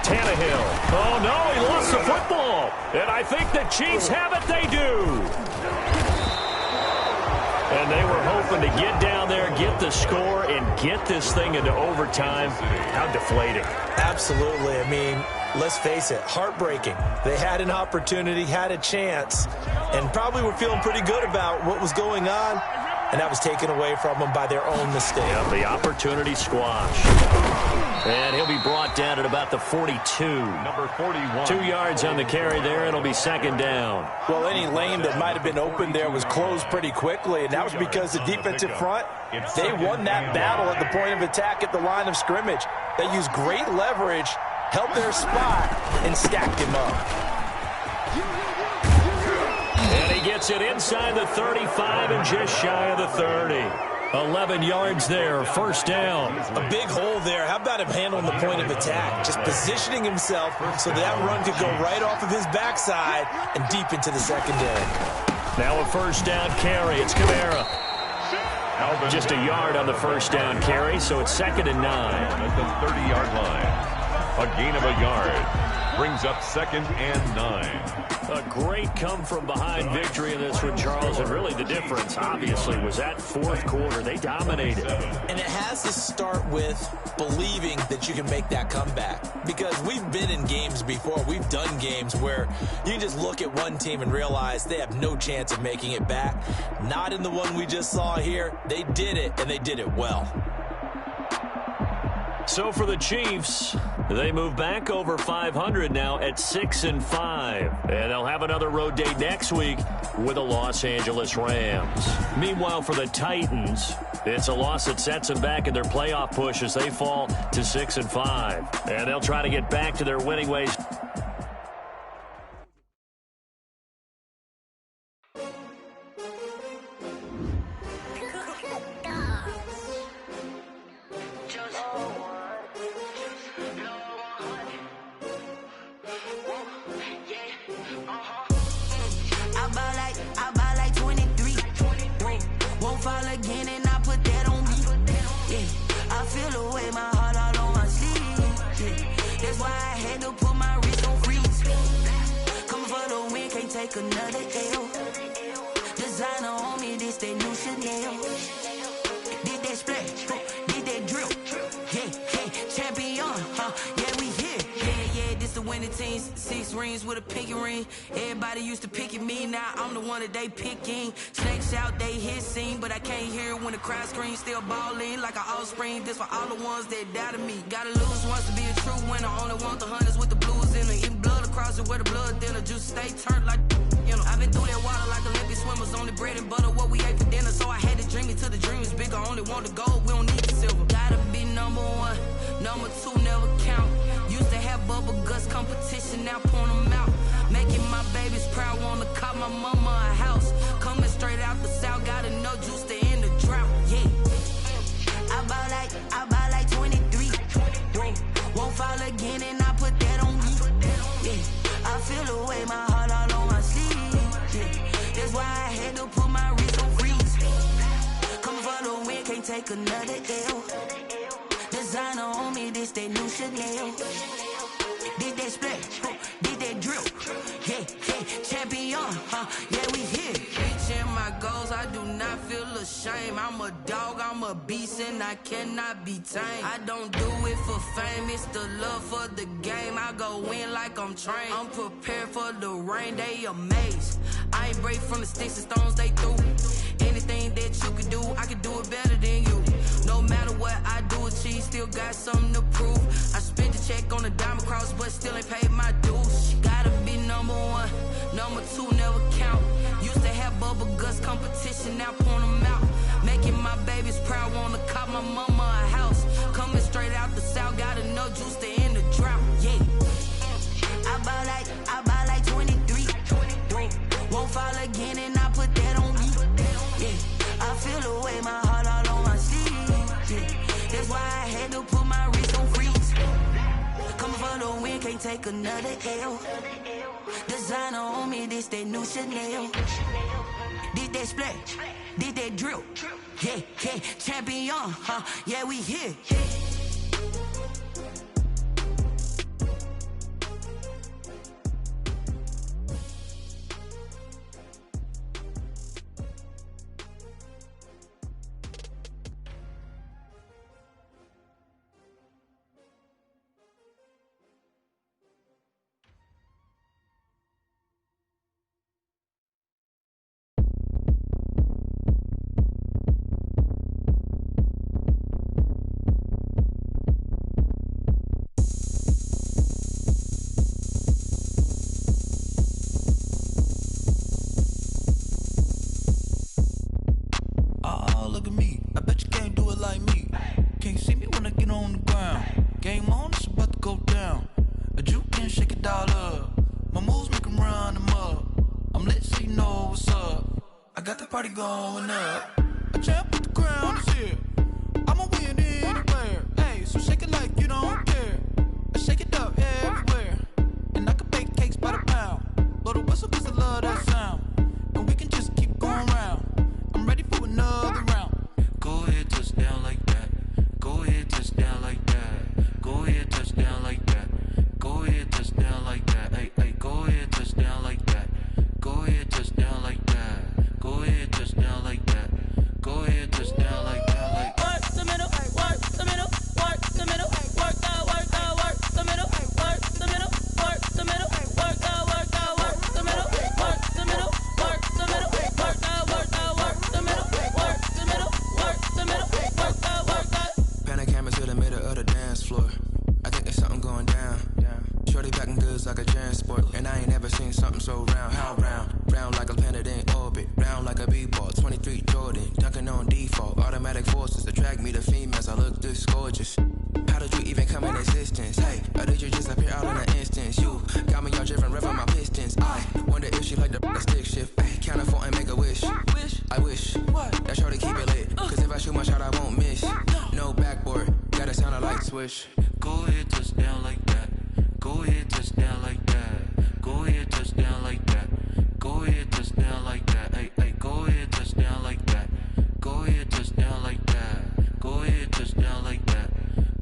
A: Tannehill. Oh, no, he lost the football. And I think the Chiefs have it. They do. And they were hoping to get down there, get the score, and get this thing into overtime. How deflating.
D: Absolutely. I mean, let's face it, heartbreaking. They had an opportunity, had a chance, and probably were feeling pretty good about what was going on, and that was taken away from them by their own mistake.
A: Yep, the opportunity squash. And he'll be brought down at about the 42.
B: Number 41.
A: 2 yards on the carry there. It'll be second down.
D: Well, any lane that might have been open there was closed pretty quickly, and that was because the defensive front, they won that battle at the point of attack at the line of scrimmage. They used great leverage, held their spot, and stacked him up.
A: And he gets it inside the 35 and just shy of the 30. 11 yards there, first down.
D: A big hole there. How about him handling the point of attack? Just positioning himself so that run could go right off of his backside and deep into the secondary.
A: Now a first down carry. It's Kamara. Just a yard on the first down carry, so it's 2nd and 9.
B: At the 30-yard line. A gain of a yard. Brings up 2nd and 9.
A: A great come-from-behind victory in this one, Charles. And really the difference, obviously, was that fourth quarter. They dominated.
D: And it has to start with believing that you can make that comeback. Because we've been in games before. We've done games where you can just look at one team and realize they have no chance of making it back. Not in the one we just saw here. They did it, and they did it well.
A: So for the Chiefs, they move back over 500 now at 6-5. And they'll have another road date next week with the Los Angeles Rams. Meanwhile, for the Titans, it's a loss that sets them back in their playoff push as they fall to 6-5. And they'll try to get back to their winning ways.
F: Another L. Designer on me, this they new Chanel. Did that splash, did that drill. Yeah, champion, yeah, we here. Yeah, this the winning team. 6 rings with a pinky ring. Everybody used to picking me, now I'm the one that they picking. Snakes out, they hit scene, but I can't hear when the crowd screams. Still balling like an offspring. This for all the ones that doubted me. Gotta lose once to be a true winner. Only want the hunters with the blues in it. Eating blood across it where the blood dinner. Juice stay turned like, you know. I've been through that water like Olympic swimmers. Only bread and butter what we ate for dinner. So I had to dream it till the dream is bigger. Only want the gold, we don't need the silver. Gotta be number 1, number 2 never count. Used to have bubble guts competition, now point them out. Making my babies proud, wanna call my mama a house. Coming straight out the south, gotta know juice to end the drought. Yeah, I bought like 23. Won't fall again, and I put that on me. Yeah, I feel the way, my heart all on my sleeve. Yeah, that's why I had to put my wrist on freeze. Come for the win, can't take take another L. Designer on me, this that new Chanel. Did that splash, did that drill. Yeah, champion, yeah, we here. Reaching my goals, I do not feel ashamed. I'm a dog, I'm a beast, and I cannot be tamed. I don't do it for fame, it's the love for the game. I go in like I'm trained. I'm prepared for the rain, they amazed. I ain't break from the sticks and stones they threw. Anything that you can do, I can do it better than you. No matter what I do, achieve, still got something to prove. I spent the check on the diamond cross, but still ain't paid my dues. Gotta be number one, number two never count. Used to have bubble guts competition, now point them out. Making my babies proud, wanna cop my mama a house. Coming straight out the south, got enough juice to end the drought. Yeah, I buy like 23. Won't fall again, and I put that on me. Yeah, I feel the way, my heart all on my sleeve. Yeah, that's why I had to put my wrist on freeze. Coming for the win, can't take another L. Designer on me, this that new Chanel. Did that splash, did that drill. Yeah, champion, yeah, we here.
G: Going up, a champ with the crown is here. I'ma win anywhere. Hey, so shake it like you don't care. I shake it up everywhere, and I can bake cakes by the pound. Blow the whistle 'cause I love that sound, and we can just keep going round. I'm ready for another round. Go ahead, touch down like that. Go ahead, touch down like that. Go ahead, touch down like that. Go ahead, touch down like that. Hey, go ahead, touch down like that. Go ahead, touch down like that. Go ahead, touch down like that. Go ahead, touch down like that. Like work the middle, work the middle, work the middle, work out, work the middle, work the middle, work the middle, work out, work the middle, work the middle, work the middle, work out, work the middle, work the middle, work the middle, work out. Pan the camera to the middle of the dance floor. I think there's something going down. Shorty backing goods like a transport, and I ain't never seen something so round. How round? Round like a planet in orbit, round like a b-ball. 23 Jordan, dunking on default. Automatic forces attract me to females. I look this gorgeous. How did you even come in existence? Hey, or did you just appear out in an instance? You got me all driven, revving my pistons. I wonder if she like the stick shift. Ay, count a 4 and make a wish. I wish that shorty keep it lit, 'cause if I shoot my shot, I won't miss. No backboard, gotta sound a light switch. Go ahead, touch down like that. Go ahead, touch down like that. Go ahead, touch down like that. Go ahead, touch down like that. Hey, go ahead, touch down like that. Go ahead, touch down like that. Go ahead, touch down like that.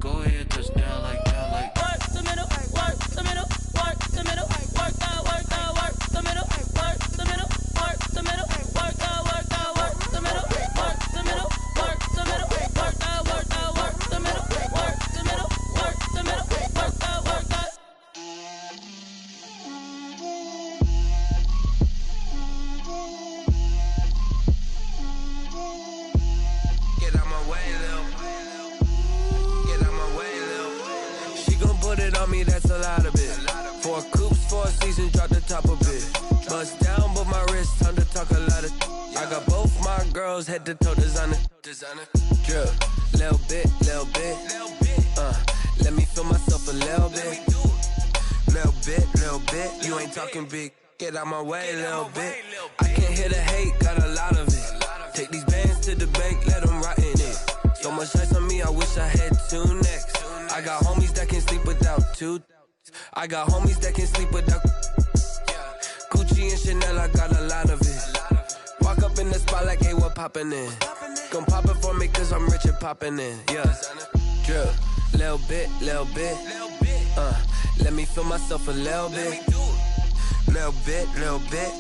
G: Go ahead, touch down like that. Like work the middle, work the middle, work the middle, work out, work the middle, work the middle, work the middle, work out, work the middle, work the middle, work the middle, work out, work the middle, work the middle, work the middle, work out, work out. Get out my way, Lil. Get out my way, Lil. She gon' put it on me, that's a lot of it. 4 coops, 4 seasons, drop the top a bit. Bust down, but my wrist, time to talk a lot of. I got both my girls head to toe designer. Drip, little bit, little bit. Let me feel myself a little bit. Little bit. You ain't talking big. Get out my way, little bit. I can't hear the hate, got a lot of it. Take these bands to the bank, let them rot in it. So much ice on me, I wish I had 2 necks. I got homies that can sleep without 2. I got homies that can sleep without. Gucci and Chanel, I got a lot of it. Walk up in the spot like, hey, what
H: poppin' in. Gon' pop it for me cause I'm rich and poppin' in. Yeah. Drip, little bit. Let me feel myself a little bit. Little bit.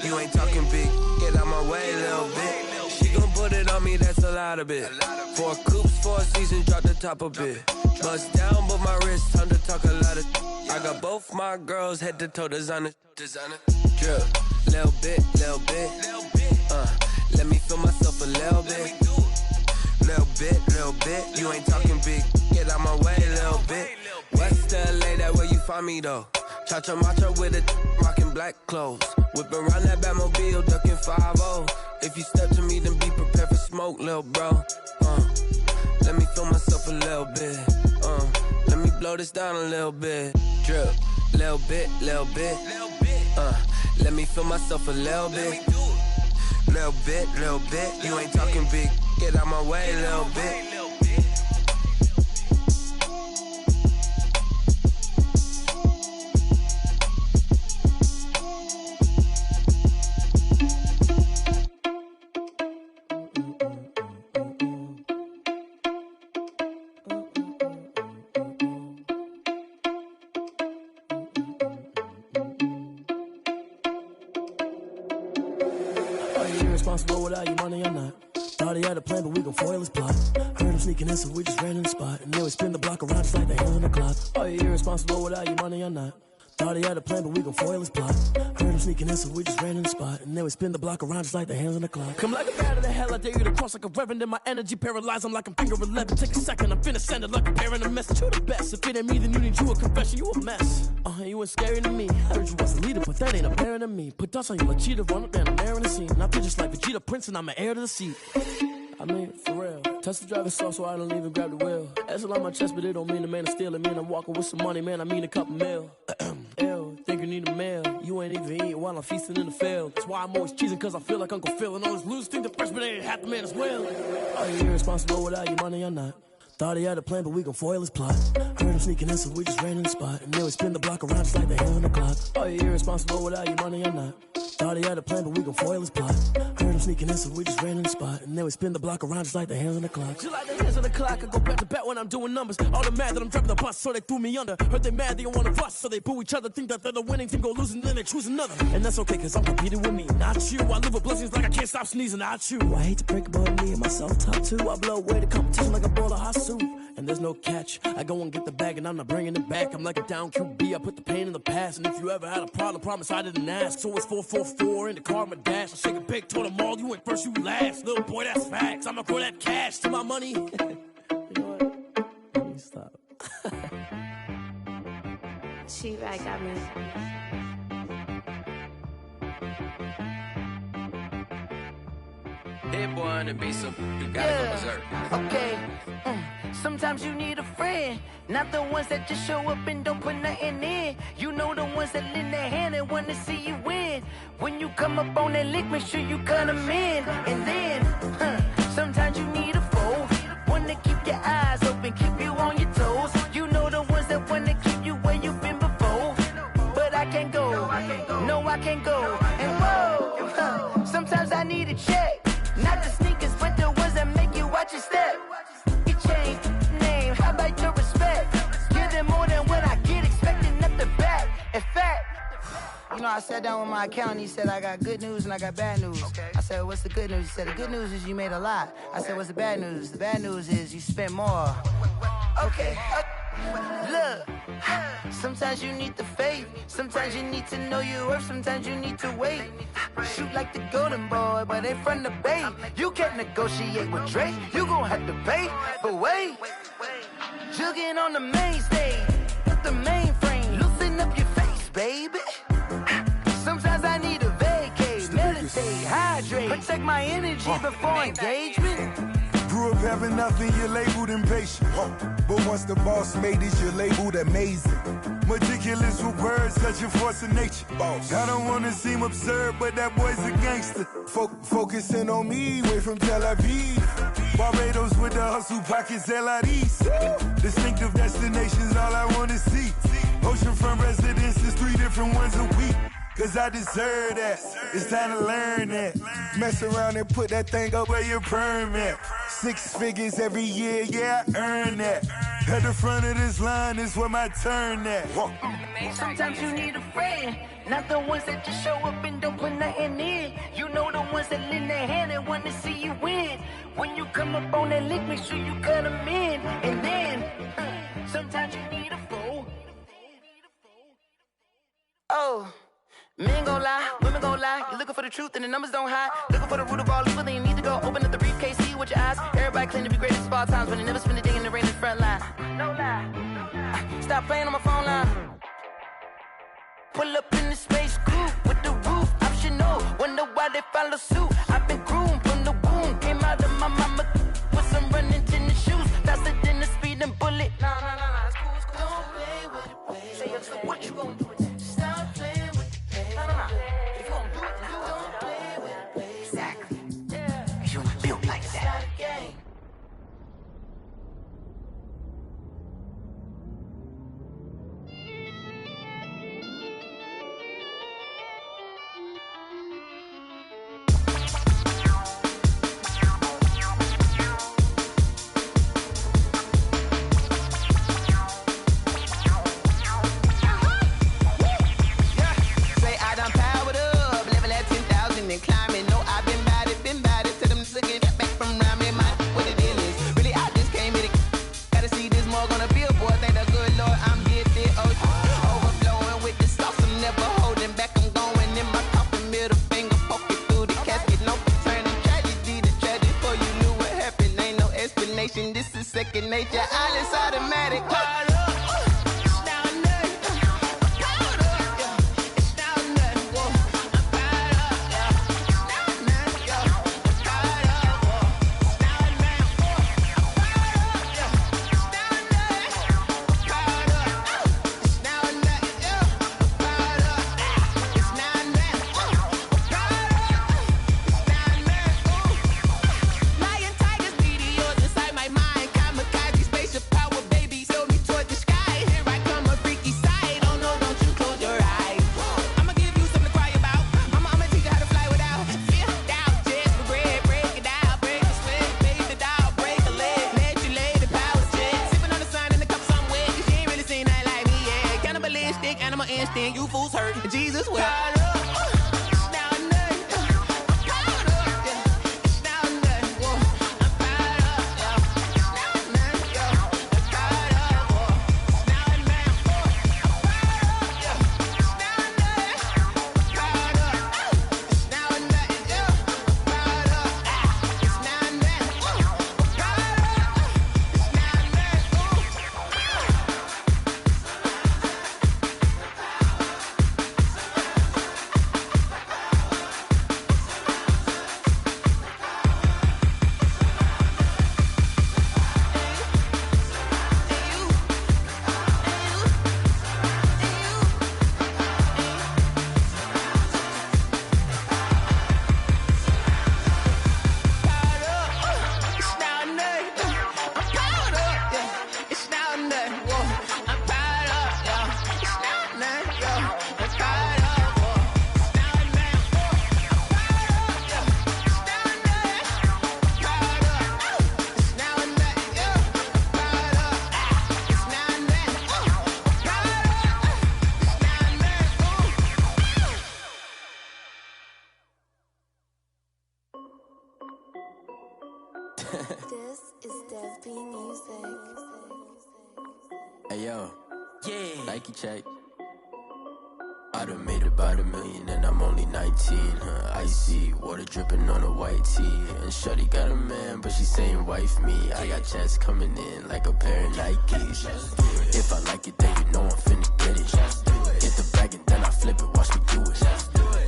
H: You ain't talking big. Get out my way, little bit. She gon' put it on me, that's a lot of it. 4 coops, 4 seasons, drop the top a bit. Bust down, but my wrist, time to talk a lot of. I got both my girls head to toe designer. Drip, little bit. Let me feel myself a little bit. Little bit. You ain't talking big. Get out my way, little bit. West LA, that where you find me though. Cha-cha matcha with it, rockin' black clothes. Whip around that Batmobile, ducking 5-0. If you step to me, then be prepared for smoke, lil' bro. Let me feel myself a little bit. Let me blow this down a little bit. Drip, little bit. Let me feel myself a little bit. Little bit. You ain't talking big. Get out my way, little bit.
I: Responsible without your money or not. Thought he had a plan, but we gon' foil his plot. Heard him sneaking in, so we just ran in the spot. And then we spin the block around just like the hands on the clock. Are you irresponsible without your money or not? Thought he had a plan, but we gon' foil his plot. Heard him sneaking in, so we just ran in the spot. And then we spin the block around just like the hands on the clock. Come like a bat of the hell, I dare you to cross like a reverend. In my energy paralyzed, I'm like I'm finger 11. Take a second, I'm finna send it like a parent a message. You the best, if it ain't me, then you need you a confession. You a mess, you ain't scary to me. I heard you was a leader, but that ain't apparent to me. Put dust on you like cheetah, run up and I'm airing the scene. And I feel just like Vegeta Prince and I'm an heir to the seat. I mean, for real. Touch the driver's soft so I don't even grab the wheel. Ezel on my chest, but it don't mean the man is stealing. Man, I'm walking with some money, man, I mean a couple mil. Ew, think you need a meal. You ain't even eating while I'm feasting in the field. That's why I'm always cheesing, cause I feel like Uncle Phil. And all those losers think the freshman ain't half the man as well. Are you irresponsible without your money or not? Thought he had a plan, but we gon' foil his plot. Heard him sneaking in, so we just ran in the spot. And then we spin the block around just like the hands on the clock. Are you irresponsible without your money or not? Thought he had a plan, but we gon' foil his plot. Heard him sneaking in, so we just ran in the spot. And then we spin the block around just like the hands on the clock. Just like the hands on the clock, I go back to back when I'm doing numbers. All the mad that I'm driving the bus, so they threw me under. Heard they mad, they don't wanna bust, so they boo each other. Think that they're the winning team, go losing, then they choose another. And that's okay, cause I'm competing with me, not you. I live with blessings like I can't stop sneezing, not you. I hate to break about me and myself top two. I blow away the competition like a bowl of hot soup. And there's no catch, I go and get the bag and I'm not bringing it back. I'm like a down QB, I put the pain in the past. And if you ever had a problem, promise I didn't ask. So it's 444 in the car, my dash. I shake a big, told them all, you ain't first, you last. Little boy, that's facts, I'ma throw that cash to my money. You know what? Let me stop.
J: She-Rag got me.
H: Hit boy on the beat, so you gotta go berserk.
F: Okay. Sometimes you need a friend, not the ones that just show up and don't put nothing in. You know the ones that lend their hand and want to see you win. When you come up on that lick, make sure you cut them in. And then, sometimes you need a foe, one to keep your eyes open, keep you on your toes. You know the ones that want to keep you where you've been before. But I can't go, no I can't go. And whoa, sometimes I need a check. Not the sneakers, but the ones that make you watch your step. You change name, how about your respect? Give them more than what I get, expecting nothing back. In fact, you know, I sat down with my accountant, he said I got good news and I got bad news. I said, what's the good news? He said, the good news is you made a lot. I said, what's the bad news? The bad news is you spent more. Okay. Look, sometimes you need the faith, sometimes you need to know your worth, sometimes you need to wait. Shoot like the golden boy, but they from the bay. You can't negotiate with Drake, you gon' have to pay. But wait, jugging on the main stage, with the mainframe, loosen up your face, baby. Sometimes I need a vacate, meditate, hydrate, protect my energy before engagement.
C: Grew up having nothing, you're labeled impatient. But once the boss made it, you're labeled amazing. Meticulous with words, such a force of nature. I don't wanna seem absurd, but that boy's a gangster. Focusing on me, way from Tel Aviv. Barbados with the hustle pockets, LIDs. Distinctive destinations, all I wanna see. Oceanfront residences, 3 different ones a week. cause I deserve that. It's time to learn that. Mess around and put that thing up where your permit. 6 figures every year, yeah, I earn that. At the front of this line is where my turn at.
F: Sometimes you need a friend, not the ones that just show up and don't put nothing in. You know the ones that lend their hand and want to see you win. When you come up on that lick, make sure you cut them in. And then, sometimes you need a fool. Oh, men gon' lie, women gon' lie. You're looking for the truth and the numbers don't hide. Looking for the root of all evil, then you need to go open up the briefcase, see with your eyes. Everybody claim to be great at small times, but they never spend a day in the rain in the front line. No lie. Stop playing on my phone line. Pull up in the space coupe with the roof optional. Wonder why they follow suit. I've been groomed from the womb. Came out of my mama with some running tennis shoes. Faster than the speeding bullet. Nah, it's cool, it's cool. Don't play with it, baby. Say it, what you gon' do with it? Stop playing with it, baby. Nah. If you gon' do it, then you don't play with it, baby. Exactly. Yeah. You built like that. It's not a game. This is second nature, all is automatic. Animal instinct, you fools hurt. Jesus will.
J: This is Dev B Music.
K: Hey yo, yeah. Nike check. I done made about $1 million and I'm only 19. Icy water dripping on a white tee. And shorty got a man, but she saying wife me. I got checks coming in like a pair of Nikes. If I like it, then you know I'm finna get it. Get the bag and then I flip it. Watch me do it.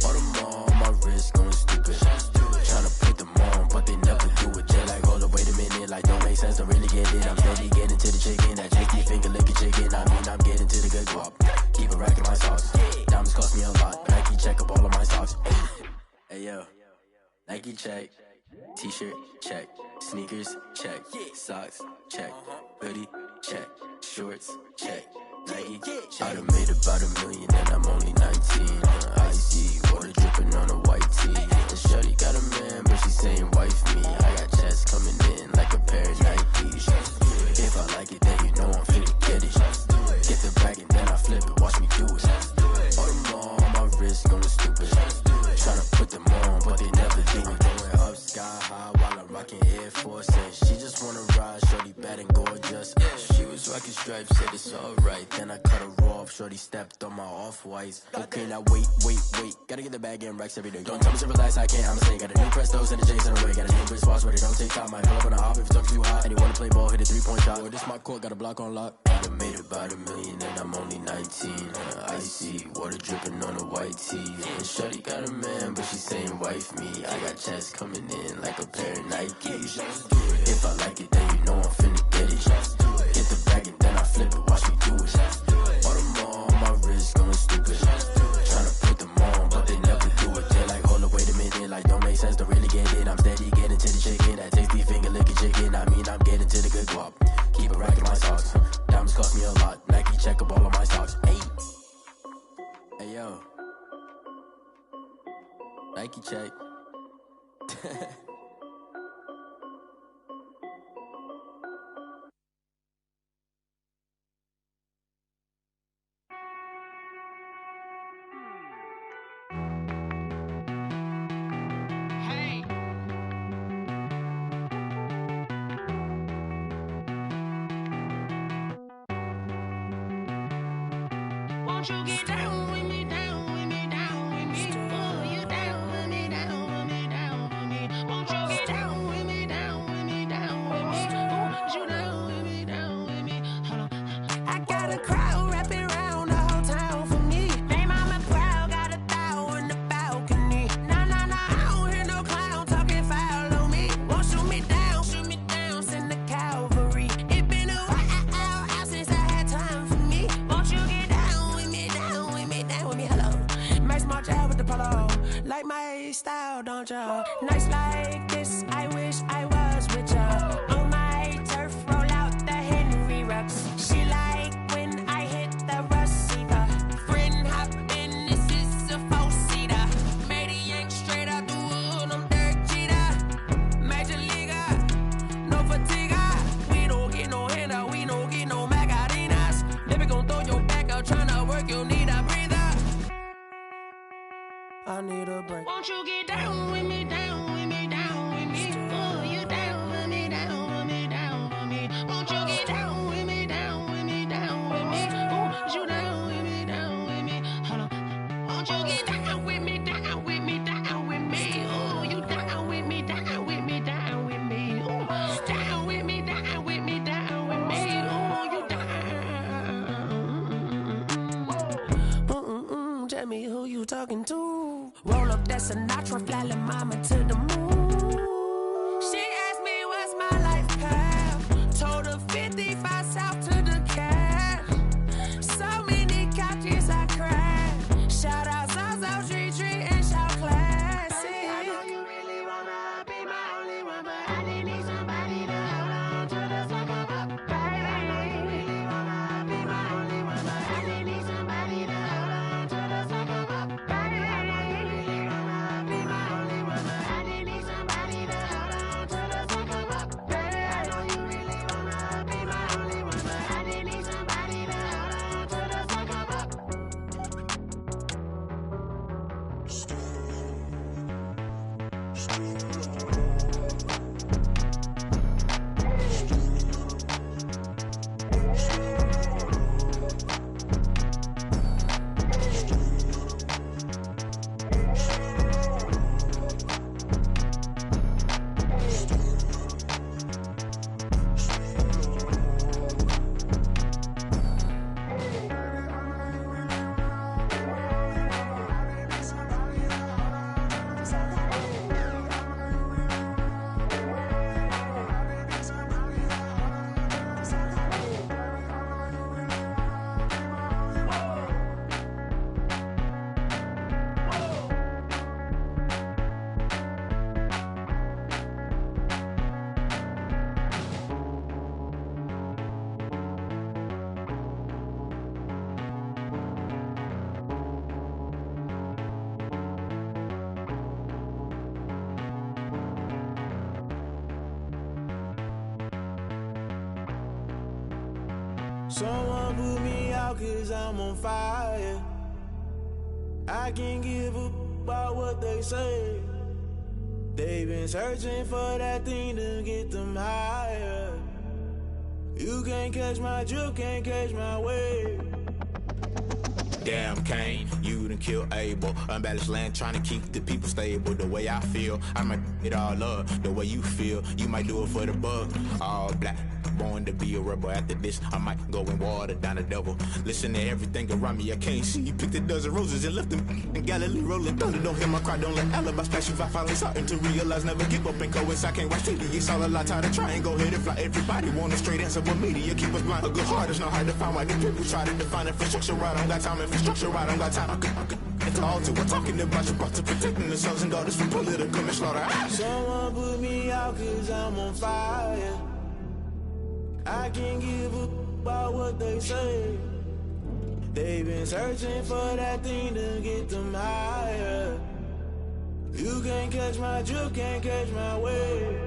K: All them on my wrist going stupid. Tryna put them on, but they never do it. They like, hold up, wait a minute. Like, don't make sense, don't really get it. I'm steady getting to the chicken. That jakey finger licking chicken. I mean, I'm getting to the good guap. Keep a rack in my sauce. Diamonds cost me a lot. Nike check up all of my socks. Hey yo, Nike check. T-shirt check. Sneakers check. Socks check. Hoodie check. Shorts check. I done made about $1 million and I'm only 19. Icy water dripping on a white tee. And shorty got a man, but she saying wife me. I got checks coming in like a pair of Nikes. If I like it, then you know I'm finna get it. Get the bag and then I flip it, watch me do it. All them on my wrist going stupid. Tryna put them on, but they never do it. Going up sky high while I'm rocking Air Force. And she just wanna ride, shorty bad and gorgeous. She was rocking stripes, said it's alright. Then I cut her off, shorty stepped on my off-whites. Okay, now wait. Gotta get the bag and racks every day. Don't tell me to relax, I can't, I'm a snake. Got a new Prestos and a Jason away. Got a new wrist watch where they don't take time. Might pull up on a hop if it's up too hot. And you wanna play ball, hit a 3-point shot. Or this my court, got a block on lock. I done made about $1 million and I'm only 19. Icy water dripping on a white tee. And shorty got a man, but she saying wife me. I got checks coming in like a pair of Nikes. If I like it, then you know I'm finna get it. Get the bag and then I flip it, watch me do it. All them on my wrist going stupid. Tryna put them on, but they never do it. They're like, hold up, wait a minute, like don't make sense, don't really get it. I'm steady getting to the chicken, that tasty finger licking chicken. I mean, I'm getting to the good guap. Keep it racking my socks. Diamonds cost me a lot. Nike check up all of my stocks. Hey yo, Nike check.
F: Won't you get down with me, down with me, down with me? Oh, you down with me, down with me, down with me. Won't you get down with me, down with me, down with me? Oh, you down with me, down with me? Hold on. I got a crowd wrapping around the whole town for me. They mama proud, got 1,000 in the balcony. Nah, I don't hear no clown talking foul on me. Won't shoot me down, send the cavalry. It been a while since I had time for me. Won't you get down with me, down with me, down with me? Hello. Max March out with the polo. Like my style, don't ya? Nights like this, I wish I was with ya. On my turf, roll out the Henry Rux. She like when I hit the receiver. Friend hop in, this is a 4-seater. Made a yank straight out the wood, I'm Derek Jeter. Major leaguer, no fatigue. We don't get no handout, we don't get no Macarinas. Never gon' throw your back out, tryna work, you need a breather. I need a break. Won't you get down with me, down with me, down with me? Oh, you down with me, down with me, down with me? Won't you get down with me, down with me, down with me? Oh, you down with me, down with me? Hold on. Won't you get down with me, down with me, down with me? Oh, you down with me, down with me, down with me? Oh, down with me, down with me, down with me? Oh, you down. Tell me who you talking to. Roll up that Sinatra, fly la mama to the moon. She asked me what's my life path. Told her 55 south to the cat. So many couches I cried. Shout out South Street and shout classic. I know you really wanna be my only one, but I didn't need somebody to hold on to the sucker up. Baby, I know you really wanna be my only one, but I didn't need somebody to hold on to the sucker up. Baby, I know you really wanna be my only one, but
L: Someone put me out 'cause I'm on fire. I can't give a about what they say. They've been searching for that thing to get them higher. You can't catch my drift, can't catch my wave.
M: Damn, Kane, you done killed Abel. Unbalanced land, trying to keep the people stable. The way I feel, I might it all up. The way you feel, you might do it for the bug. All black, born to be a rebel. After this, I might go and water down the devil. Listen to everything around me, I can't see. Picked a dozen roses and left them in Galilee rolling thunder. Don't hear my cry, don't let alibis flash. If I finally starting to realize, never give up and coincide. I can't watch TV, it's all a lot. Tired of trying, go ahead and fly. Everybody want a straight answer, but media keep us blind. A good heart is not hard to find. Why do people try to define infrastructure right? I don't got time, infrastructure right, I don't got time. I could it's all to we're talking about your to protecting the sons and daughters from political manslaughter.
L: Someone put me out 'cause I'm on fire. I can't give a about what they say. They've been searching for that thing to get them higher. You can't catch my drift, can't catch my wave.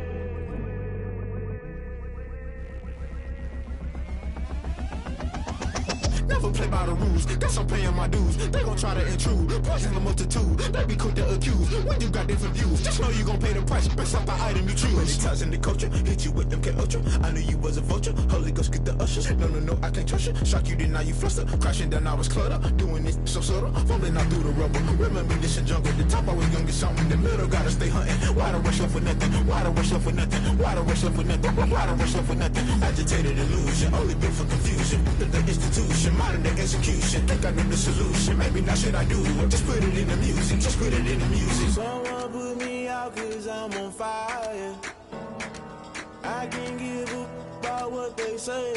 M: Never play by the rules, guess I'm paying my dues. They gon' try to intrude, poison the multitude. They be quick to accuse, when you got different views. Just know you gon' pay the price, based off the item you choose. Many ties in the culture, hit you with MK Ultra. I knew you was a vulture, Holy Ghost get the ushers. No, I can't trust you. Shock you, then now you fluster. Crashing down, I was cluttered. Doing this so subtle, fumbling out through the rubble. Remember this in jungle, the top always gonna get something. In the middle, gotta stay hunting. Why the rush left with nothing? Why the rush left with nothing? Why the rush left with nothing? Why the rush left with nothing? Agitated illusion, only built for confusion. The institution, modern day execution. Think I know the solution. Maybe not should I do it? Just put it in the music. Just put it in the music.
L: Someone put me out 'cause I'm on fire. I can't give a about what they say.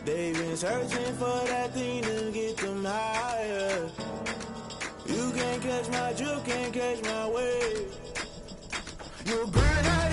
L: They've been searching for that thing to get them higher. You can't catch my drift, can't catch my wave.
H: You burn out.